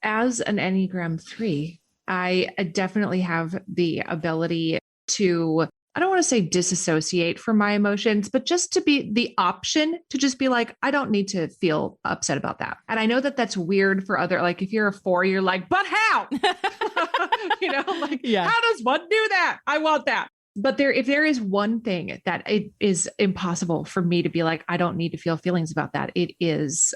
A: as an Enneagram 3, I definitely have the ability to, I don't want to say disassociate from my emotions, but just to be the option to just be like, I don't need to feel upset about that. And I know that that's weird for like if you're a 4, you're like, but how? How does one do that? I want that. But if there is one thing that it is impossible for me to be like, I don't need to feel feelings about that, it is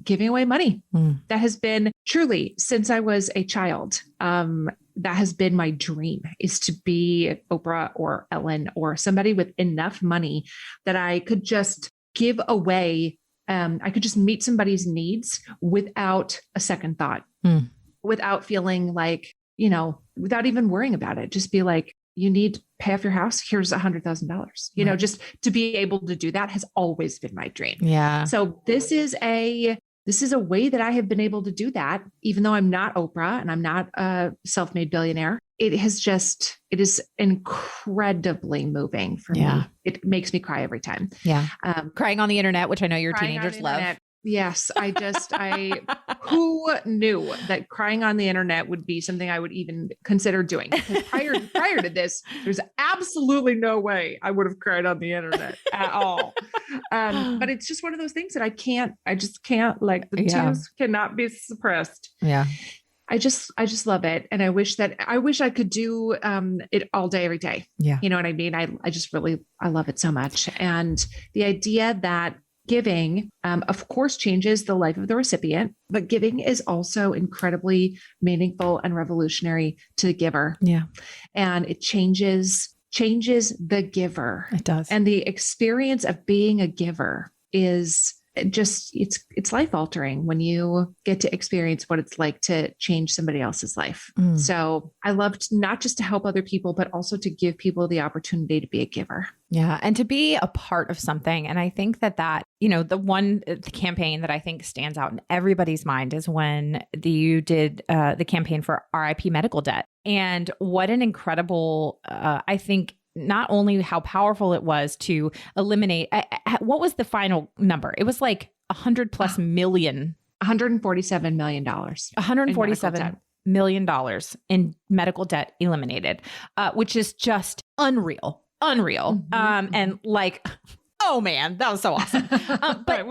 A: giving away money. That has been truly since I was a child. That has been my dream, is to be Oprah or Ellen or somebody with enough money that I could just give away. I could just meet somebody's needs without a second thought, without feeling like, without even worrying about it. Just be like, you need to pay off your house. Here's $100,000. Just to be able to do that has always been my dream. Yeah. So this is a way that I have been able to do that, even though I'm not Oprah and I'm not a self-made billionaire. It is incredibly moving for me. It makes me cry every time. Yeah.
B: Crying on the internet, which I know your teenagers love.
A: Yes. Who knew that crying on the internet would be something I would even consider doing? Because prior to this, there's absolutely no way I would have cried on the internet at all. But it's just one of those things that I just can't, like the tears cannot be suppressed. Yeah. I just love it. And I wish I could do it all day, every day. Yeah. You know what I mean? I love it so much. And the idea that giving, of course, changes the life of the recipient, but giving is also incredibly meaningful and revolutionary to the giver. Yeah. And it changes the giver. It does. And the experience of being a giver is just, it's life altering when you get to experience what it's like to change somebody else's life. So I loved not just to help other people, but also to give people the opportunity to be a giver.
B: Yeah. And to be a part of something. And I think that the campaign that I think stands out in everybody's mind is when you did the campaign for RIP medical debt. And what an incredible, I think, not only how powerful it was to eliminate, what was the final number? It was like $100+ million.
A: $147 million.
B: $147 million in medical debt eliminated, which is just unreal. And like, oh man, that was so awesome. But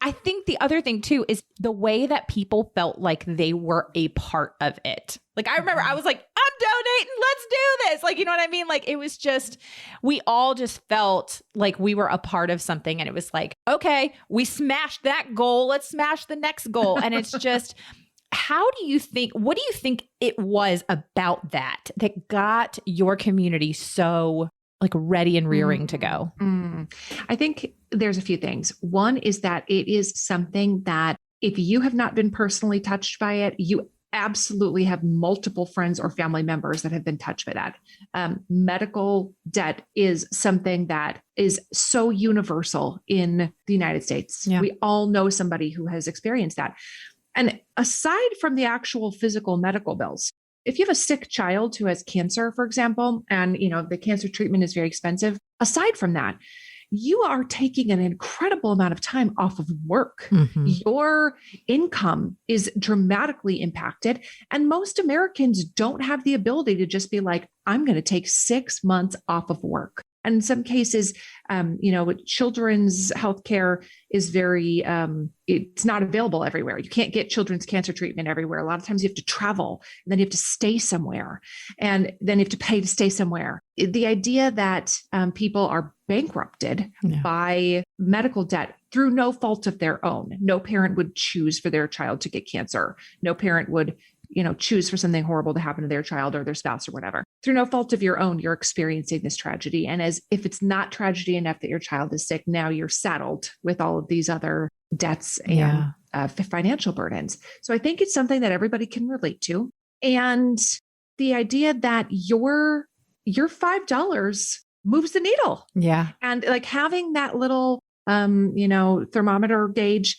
B: I think the other thing too is the way that people felt like they were a part of it. Like I remember I was like, I'm donating, let's do this. Like, you know what I mean? Like it was just, we all just felt like we were a part of something. And it was like, okay, we smashed that goal. Let's smash the next goal. And it's just, what do you think it was about that got your community so like ready and rearing to go?
A: I think there's a few things. One is that it is something that if you have not been personally touched by it, you absolutely have multiple friends or family members that have been touched by that. Medical debt is something that is so universal in the United States. Yeah. We all know somebody who has experienced that. And aside from the actual physical medical bills, if you have a sick child who has cancer, for example, and the cancer treatment is very expensive, aside from that, you are taking an incredible amount of time off of work. Mm-hmm. Your income is dramatically impacted. And most Americans don't have the ability to just be like, I'm going to take 6 months off of work. And in some cases, children's healthcare is very, it's not available everywhere. You can't get children's cancer treatment everywhere. A lot of times you have to travel, and then you have to stay somewhere, and then you have to pay to stay somewhere. The idea that people are bankrupted by medical debt through no fault of their own. No parent would choose for their child to get cancer. No parent would choose for something horrible to happen to their child or their spouse or whatever. Through no fault of your own, you're experiencing this tragedy. And as if it's not tragedy enough that your child is sick, now you're saddled with all of these other debts and financial burdens. So I think it's something that everybody can relate to. And the idea that your $5 moves the needle. Yeah. And like having that little, thermometer gauge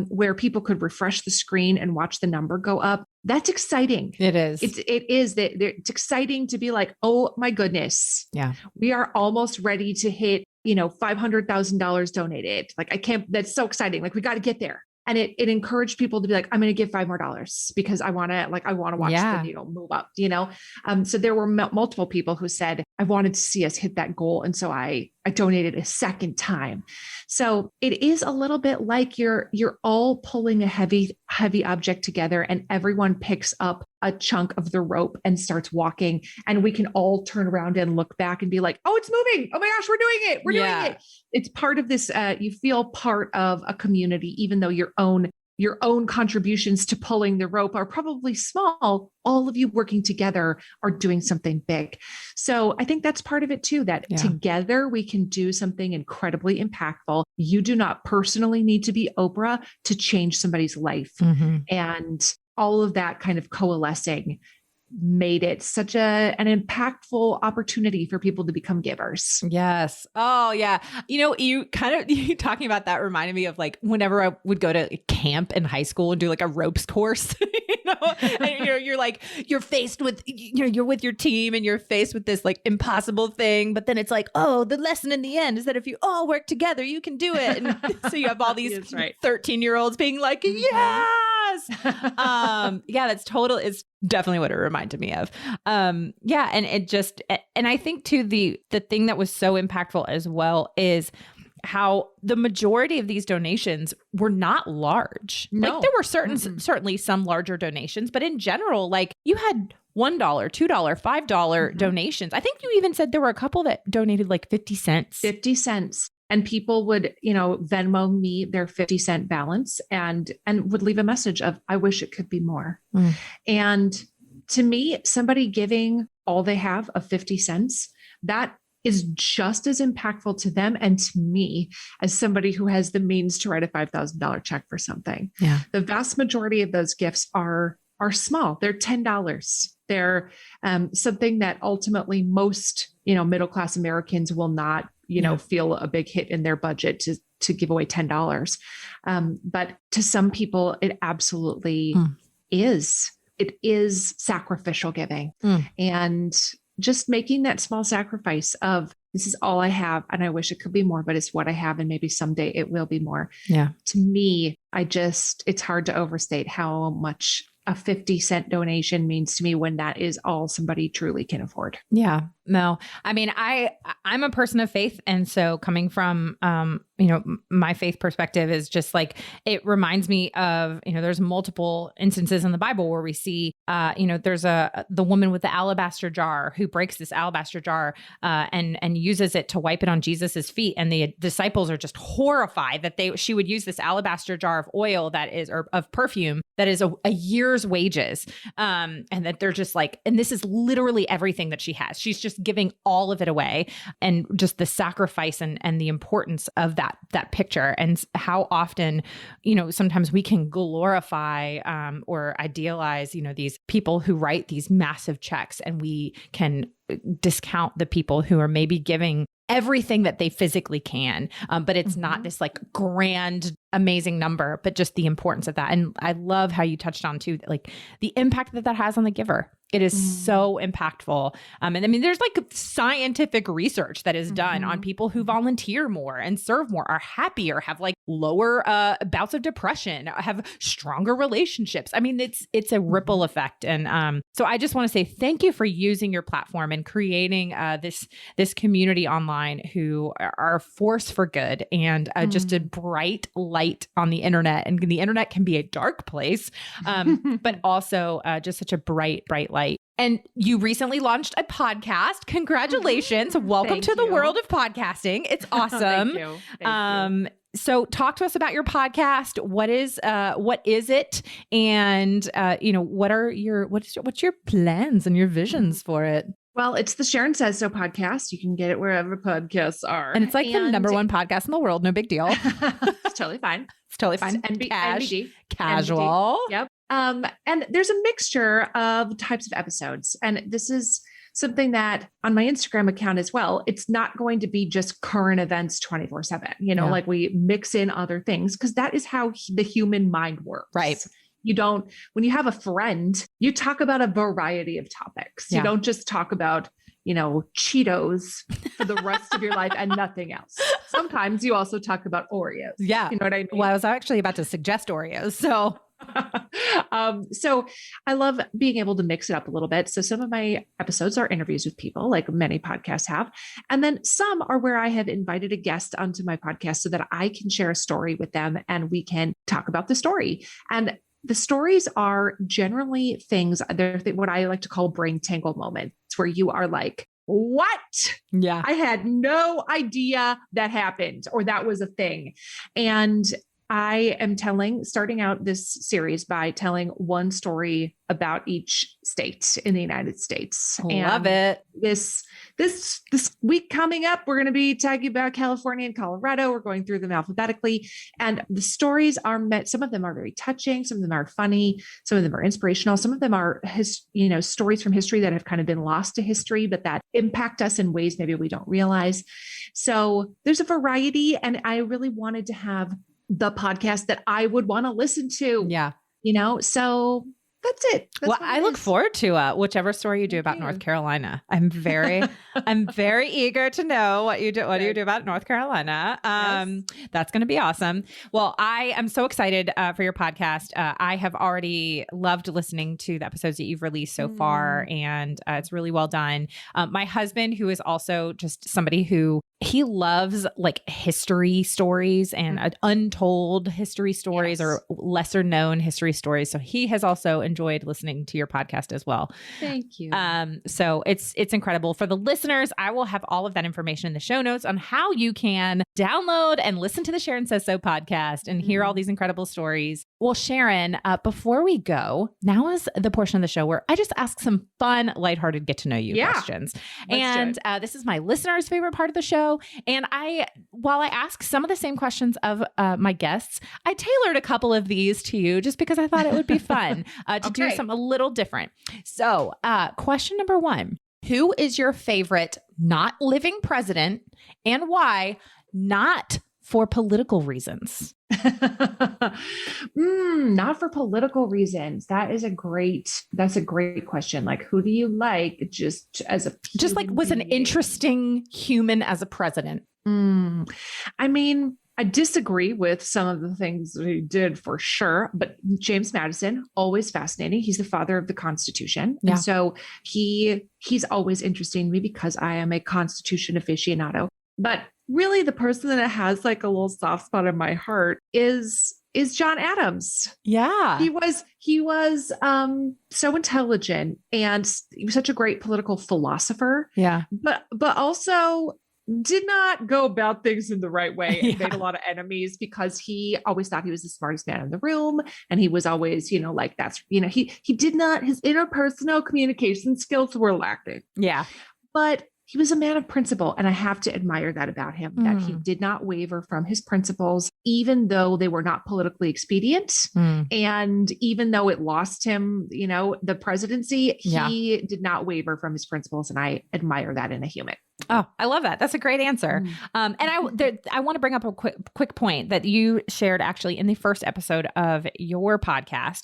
A: where people could refresh the screen and watch the number go up. That's exciting. It is. It's exciting to be like, oh my goodness. Yeah. We are almost ready to hit, $500,000 donated. Like that's so exciting. Like we got to get there. And it encouraged people to be like, I'm going to give $5 more because I want to watch the needle move up, So there were multiple people who said, I wanted to see us hit that goal. And so I donated a second time. So it is a little bit like you're all pulling a heavy object together, and everyone picks up a chunk of the rope and starts walking, and we can all turn around and look back and be like, oh, it's moving. Oh my gosh, we're doing it. We're doing it. It's part of this. You feel part of a community, even though your own contributions to pulling the rope are probably small. All of you working together are doing something big. So I think that's part of it too, that together we can do something incredibly impactful. You do not personally need to be Oprah to change somebody's life. Mm-hmm. And all of that kind of coalescing made it such an impactful opportunity for people to become givers. Yes. Oh yeah. You talking about that reminded me of like whenever I would go to camp in high school and do like a ropes course, and you're faced with, you're with your team and you're faced with this like impossible thing. But then it's like, oh, the lesson in the end is that if you all work together, you can do it. And so you have all these 13-year-olds being like, yes. It's definitely what it reminded me of. And I think too, the thing that was so impactful as well is how the majority of these donations were not large. No. Like there were certainly some larger donations, but in general, like you had $1, $2, $5 donations. I think you even said there were a couple that donated like 50 cents. 50 cents. And people would, Venmo me their 50-cent balance and would leave a message of, I wish it could be more. Mm. And to me, somebody giving all they have of 50 cents, that is just as impactful to them and to me as somebody who has the means to write a $5,000 check for something. Yeah. The vast majority of those gifts are small. They're $10. They're something that ultimately most, middle-class Americans will not feel a big hit in their budget to give away $10. But to some people, it absolutely is. It is sacrificial giving. And just making that small sacrifice of, this is all I have and I wish it could be more, but it's what I have. And maybe someday it will be more. Yeah. To me, it's hard to overstate how much a 50-cent donation means to me when that is all somebody truly can afford. Yeah.
B: No, I mean, I'm a person of faith. And so coming from, my faith perspective is just like, it reminds me of, there's multiple instances in the Bible where we see, there's the woman with the alabaster jar who breaks this alabaster jar and uses it to wipe it on Jesus's feet. And the disciples are just horrified that she would use this alabaster jar of oil or of perfume that is a year's wages. And that they're just like, and this is literally everything that she has. She's just giving all of it away, and just the sacrifice and the importance of that picture, and how often, sometimes we can glorify or idealize, these people who write these massive checks, and we can discount the people who are maybe giving everything that they physically can. But it's not this like grand, amazing number, but just the importance of that. And I love how you touched on too, like the impact that has on the giver. It is so impactful. And I mean, there's like scientific research that is done on people who volunteer more and serve more, are happier, have like lower bouts of depression, have stronger relationships. I mean, it's a ripple effect. And so I just want to say thank you for using your platform and creating this community online who are a force for good, and just a bright light on the internet. And the internet can be a dark place, but also just such a bright light. And you recently launched a podcast. Congratulations. Welcome to the world of podcasting. It's awesome. Thank you. So talk to us about your podcast. What is it? And, what's your plans and your visions for it?
A: Well, it's the Sharon Says So podcast. You can get it wherever podcasts are.
B: And it's like the number one podcast in the world. No big deal.
A: It's totally fine.
B: It's totally fine.
A: NBD.
B: Casual.
A: NBD. Yep. And there's a mixture of types of episodes. And this is something that on my Instagram account as well, it's not going to be just current events 24/7, like we mix in other things, because that is how the human mind works.
B: Right.
A: When you have a friend, you talk about a variety of topics. You don't just talk about, Cheetos for the rest of your life and nothing else. Sometimes you also talk about Oreos.
B: Yeah.
A: You know what I mean?
B: Well, I was actually about to suggest Oreos. So
A: so I love being able to mix it up a little bit. So some of my episodes are interviews with people, like many podcasts have. And then some are where I have invited a guest onto my podcast so that I can share a story with them and we can talk about the story. And the stories are generally they're what I like to call brain tangle moments, where you are like, what?
B: Yeah.
A: I had no idea that happened or that was a thing. And I am starting out this series by telling one story about each state in the United States.
B: Love it.
A: This week coming up, we're going to be talking about California and Colorado. We're going through them alphabetically, and the stories are some of them are very touching. Some of them are funny. Some of them are inspirational. Some of them are stories from history that have kind of been lost to history, but that impact us in ways maybe we don't realize. So there's a variety, and I really wanted to have the podcast that I would want to listen to.
B: Yeah.
A: So that's it.
B: Well, I look forward to whichever story you do about North Carolina. I'm very eager to know what you do. What do you do about North Carolina? That's going to be awesome. Well, I am so excited for your podcast. I have already loved listening to the episodes that you've released so far, and it's really well done. My husband, who is also just somebody who he loves like history stories and untold history stories or lesser known history stories. So he has also enjoyed listening to your podcast as well.
A: Thank you.
B: So it's incredible. For the listeners, I will have all of that information in the show notes on how you can download and listen to the Sharon Says So podcast and hear all these incredible stories. Well, Sharon, before we go, now is the portion of the show where I just ask some fun, lighthearted, get to know you questions. And this is my listeners' favorite part of the show. And while I ask some of the same questions of my guests, I tailored a couple of these to you just because I thought it would be fun to do something a little different. So question number 1, who is your favorite not living president and why? Not for political reasons.
A: Not for political reasons. That's a great question. Like, who do you like just as a
B: just like was an interesting human as a president?
A: I mean, I disagree with some of the things that he did for sure, but James Madison, always fascinating. He's the father of the Constitution.
B: Yeah.
A: And so he's always interesting to me because I am a Constitution aficionado. But really the person that has like a little soft spot in my heart is John Adams.
B: Yeah.
A: He was so intelligent and he was such a great political philosopher.
B: Yeah.
A: But also did not go about things in the right way and made a lot of enemies because he always thought he was the smartest man in the room. And he was always, he did not, his interpersonal communication skills were lacking.
B: Yeah.
A: But he was a man of principle. And I have to admire that about him, that he did not waver from his principles, even though they were not politically expedient. And even though it lost him, the presidency, he did not waver from his principles. And I admire that in a human.
B: Oh, I love that. That's a great answer. And I want to bring up a quick point that you shared actually in the first episode of your podcast,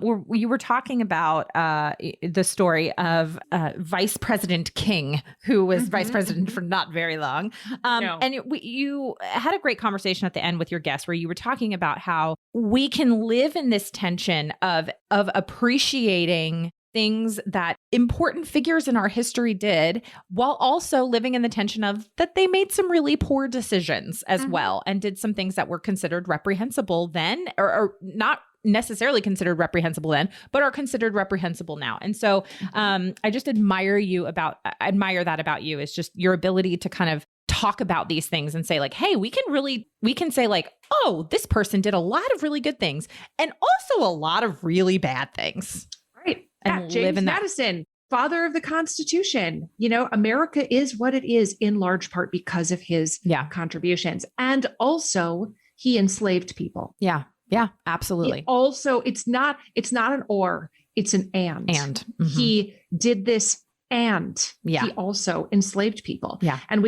B: where you were talking about the story of Vice President King, who was vice president for not very long. And you had a great conversation at the end with your guest where you were talking about how we can live in this tension of appreciating things that important figures in our history did, while also living in the tension of that they made some really poor decisions as well, and did some things that were considered reprehensible then, or not necessarily considered reprehensible then, but are considered reprehensible now. And so I just admire that about you, is just your ability to kind of talk about these things and say like, hey, we can say like, oh, this person did a lot of really good things and also a lot of really bad things.
A: Right.
B: And
A: James
B: live in
A: Madison, father of the Constitution. America is what it is in large part because of his contributions. And also he enslaved people.
B: Yeah. Yeah, absolutely.
A: It's not an or, it's an and. He did this and he also enslaved people. Yeah. And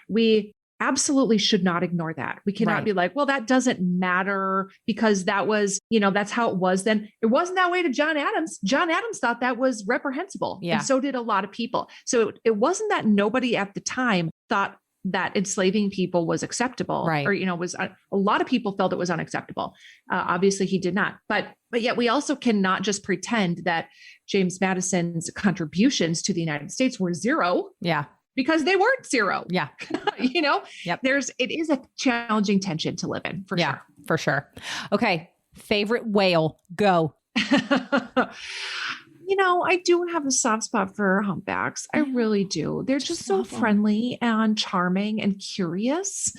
A: we absolutely should not ignore that. We cannot be like, well, that doesn't matter because that was, that's how it was then. It wasn't that way to John Adams. John Adams thought that was reprehensible. Yeah. And so did a lot of people. So it wasn't that nobody at the time thought that enslaving people was acceptable, or, a lot of people felt it was unacceptable. Obviously he did not, but yet we also cannot just pretend that James Madison's contributions to the United States were zero. Yeah. Because they weren't zero. Yeah. Yep. It is a challenging tension to live in for sure.
B: For sure. Okay. Favorite whale, go.
A: I do have a soft spot for humpbacks. I really do. They're just so friendly and charming and curious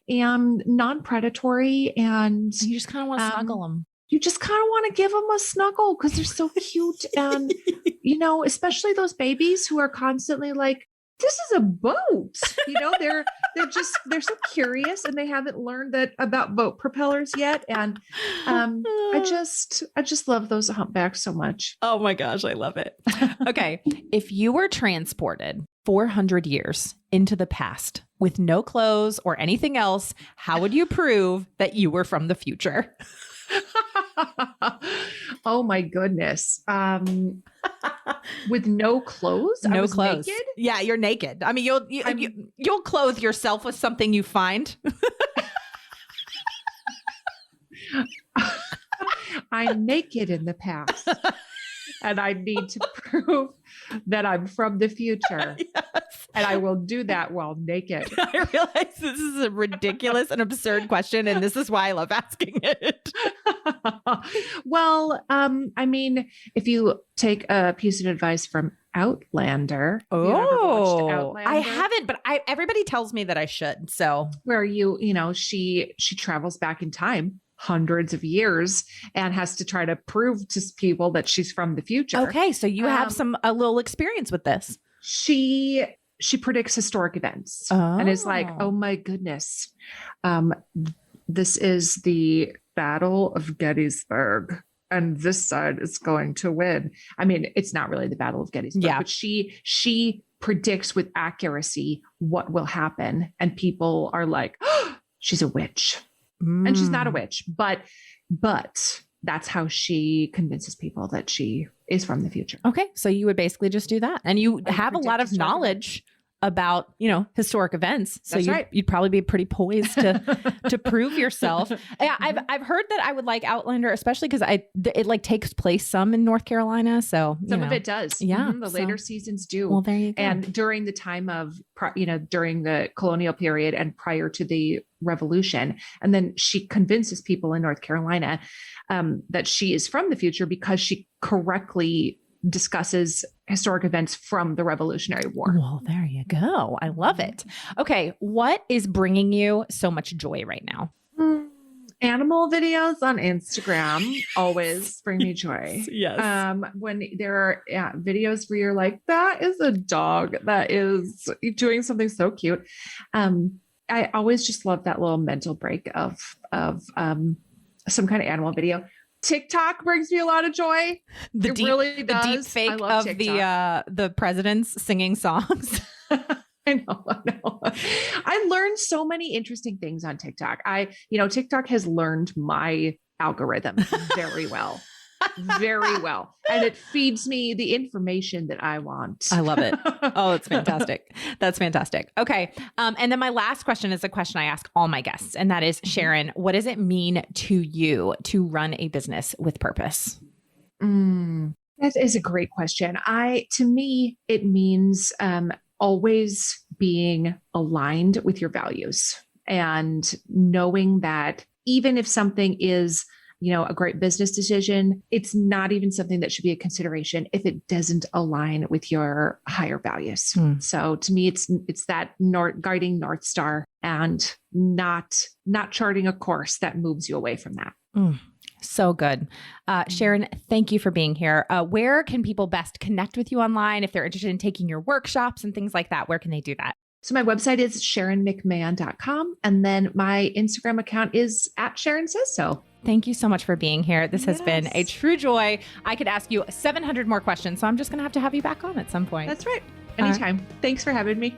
A: and non-predatory. And
B: you just kind of want to snuggle them.
A: You just kind of want to give them a snuggle because they're so cute. And, especially those babies who are constantly like, this is a boat. They're so curious and they haven't learned that about boat propellers yet. And I just love those humpbacks so much.
B: Oh my gosh, I love it. Okay. If you were transported 400 years into the past with no clothes or anything else, how would you prove that you were from the future?
A: Oh my goodness. With no clothes?
B: No clothes. Naked? Yeah, you're naked. I mean, you'll clothe yourself with something you find.
A: I'm naked in the past. And I need to prove that I'm from the future. Yes. And I will do that while naked.
B: I realize this is a ridiculous and absurd question, and this is why I love asking it.
A: Well, if you take a piece of advice from Outlander.
B: Outlander? I haven't, but everybody tells me that I should. So
A: where she travels back in time hundreds of years and has to try to prove to people that she's from the future.
B: Okay. So you have a little experience with this.
A: She predicts historic events and is like, oh my goodness. This is the Battle of Gettysburg and this side is going to win. I mean, it's not really the Battle of Gettysburg, but she predicts with accuracy what will happen. And people are like, oh, she's a witch. And she's not a witch, but that's how she convinces people that she is from the future.
B: Okay. So you would basically just do that. And you have a lot of knowledge about, historic events. So
A: you'd
B: probably be pretty poised to prove yourself. Yeah, I've heard that I would like Outlander, especially because it like takes place some in North Carolina. So
A: some of it does.
B: Yeah.
A: The later seasons do.
B: Well, there you go.
A: And during the time of, during the colonial period and prior to the Revolution. And then she convinces people in North Carolina that she is from the future because she correctly discusses historic events from the Revolutionary War.
B: Well, there you go. I love it. Okay. What is bringing you so much joy right now?
A: Animal videos on Instagram always bring me joy.
B: Yes.
A: When there are videos where you're like, that is a dog that is doing something so cute. I always just love that little mental break of some kind of animal video. TikTok brings me a lot of joy. It really does.
B: The deep fake of TikTok. the presidents singing songs.
A: I know. I learned so many interesting things on TikTok. TikTok has learned my algorithm very well. Very well. And it feeds me the information that I want.
B: I love it. Oh, it's fantastic. That's fantastic. Okay. And then my last question is a question I ask all my guests. And that is, Sharon, what does it mean to you to run a business with purpose?
A: That is a great question. To me, it means always being aligned with your values and knowing that even if something is a great business decision, it's not even something that should be a consideration if it doesn't align with your higher values. So to me, it's that guiding North Star and not charting a course that moves you away from that.
B: So good. Sharon, thank you for being here. Where can people best connect with you online? If they're interested in taking your workshops and things like that, where can they do that?
A: So my website is SharonMcMahon.com. And then my Instagram account is @SharonSaysSo.
B: Thank you so much for being here. This has been a true joy. I could ask you 700 more questions, so I'm just going to have you back on at some point.
A: That's right. Anytime. Thanks for having me.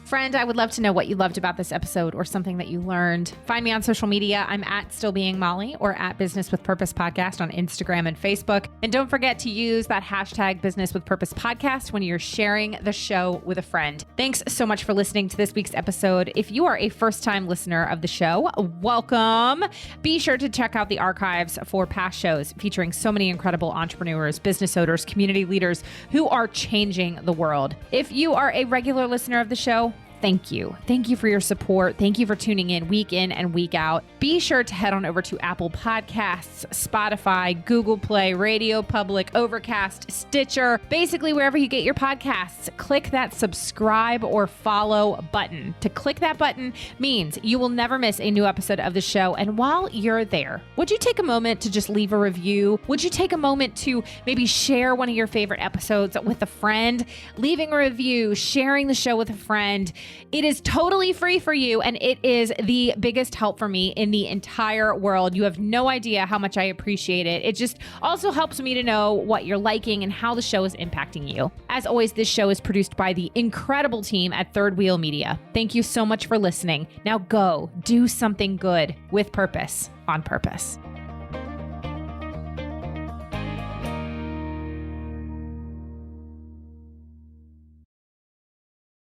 B: Friend, I would love to know what you loved about this episode or something that you learned. Find me on social media. I'm @StillBeingMolly or @Business with Purpose Podcast on Instagram and Facebook. And don't forget to use that hashtag Business with Purpose Podcast when you're sharing the show with a friend. Thanks so much for listening to this week's episode. If you are a first-time listener of the show, welcome. Be sure to check out the archives for past shows featuring so many incredible entrepreneurs, business owners, community leaders who are changing the world. If you are a regular listener of the show, thank you. Thank you for your support. Thank you for tuning in and week out. Be sure to head on over to Apple Podcasts, Spotify, Google Play, Radio Public, Overcast, Stitcher, basically wherever you get your podcasts. Click that subscribe or follow button. To click that button means you will never miss a new episode of the show. And while you're there, would you take a moment to just leave a review? Would you take a moment to maybe share one of your favorite episodes with a friend? Leaving a review, sharing the show with a friend. It is totally free for you, and it is the biggest help for me in the entire world. You have no idea how much I appreciate it. It just also helps me to know what you're liking and how the show is impacting you. As always, this show is produced by the incredible team at Third Wheel Media. Thank you so much for listening. Now go do something good with purpose, on purpose.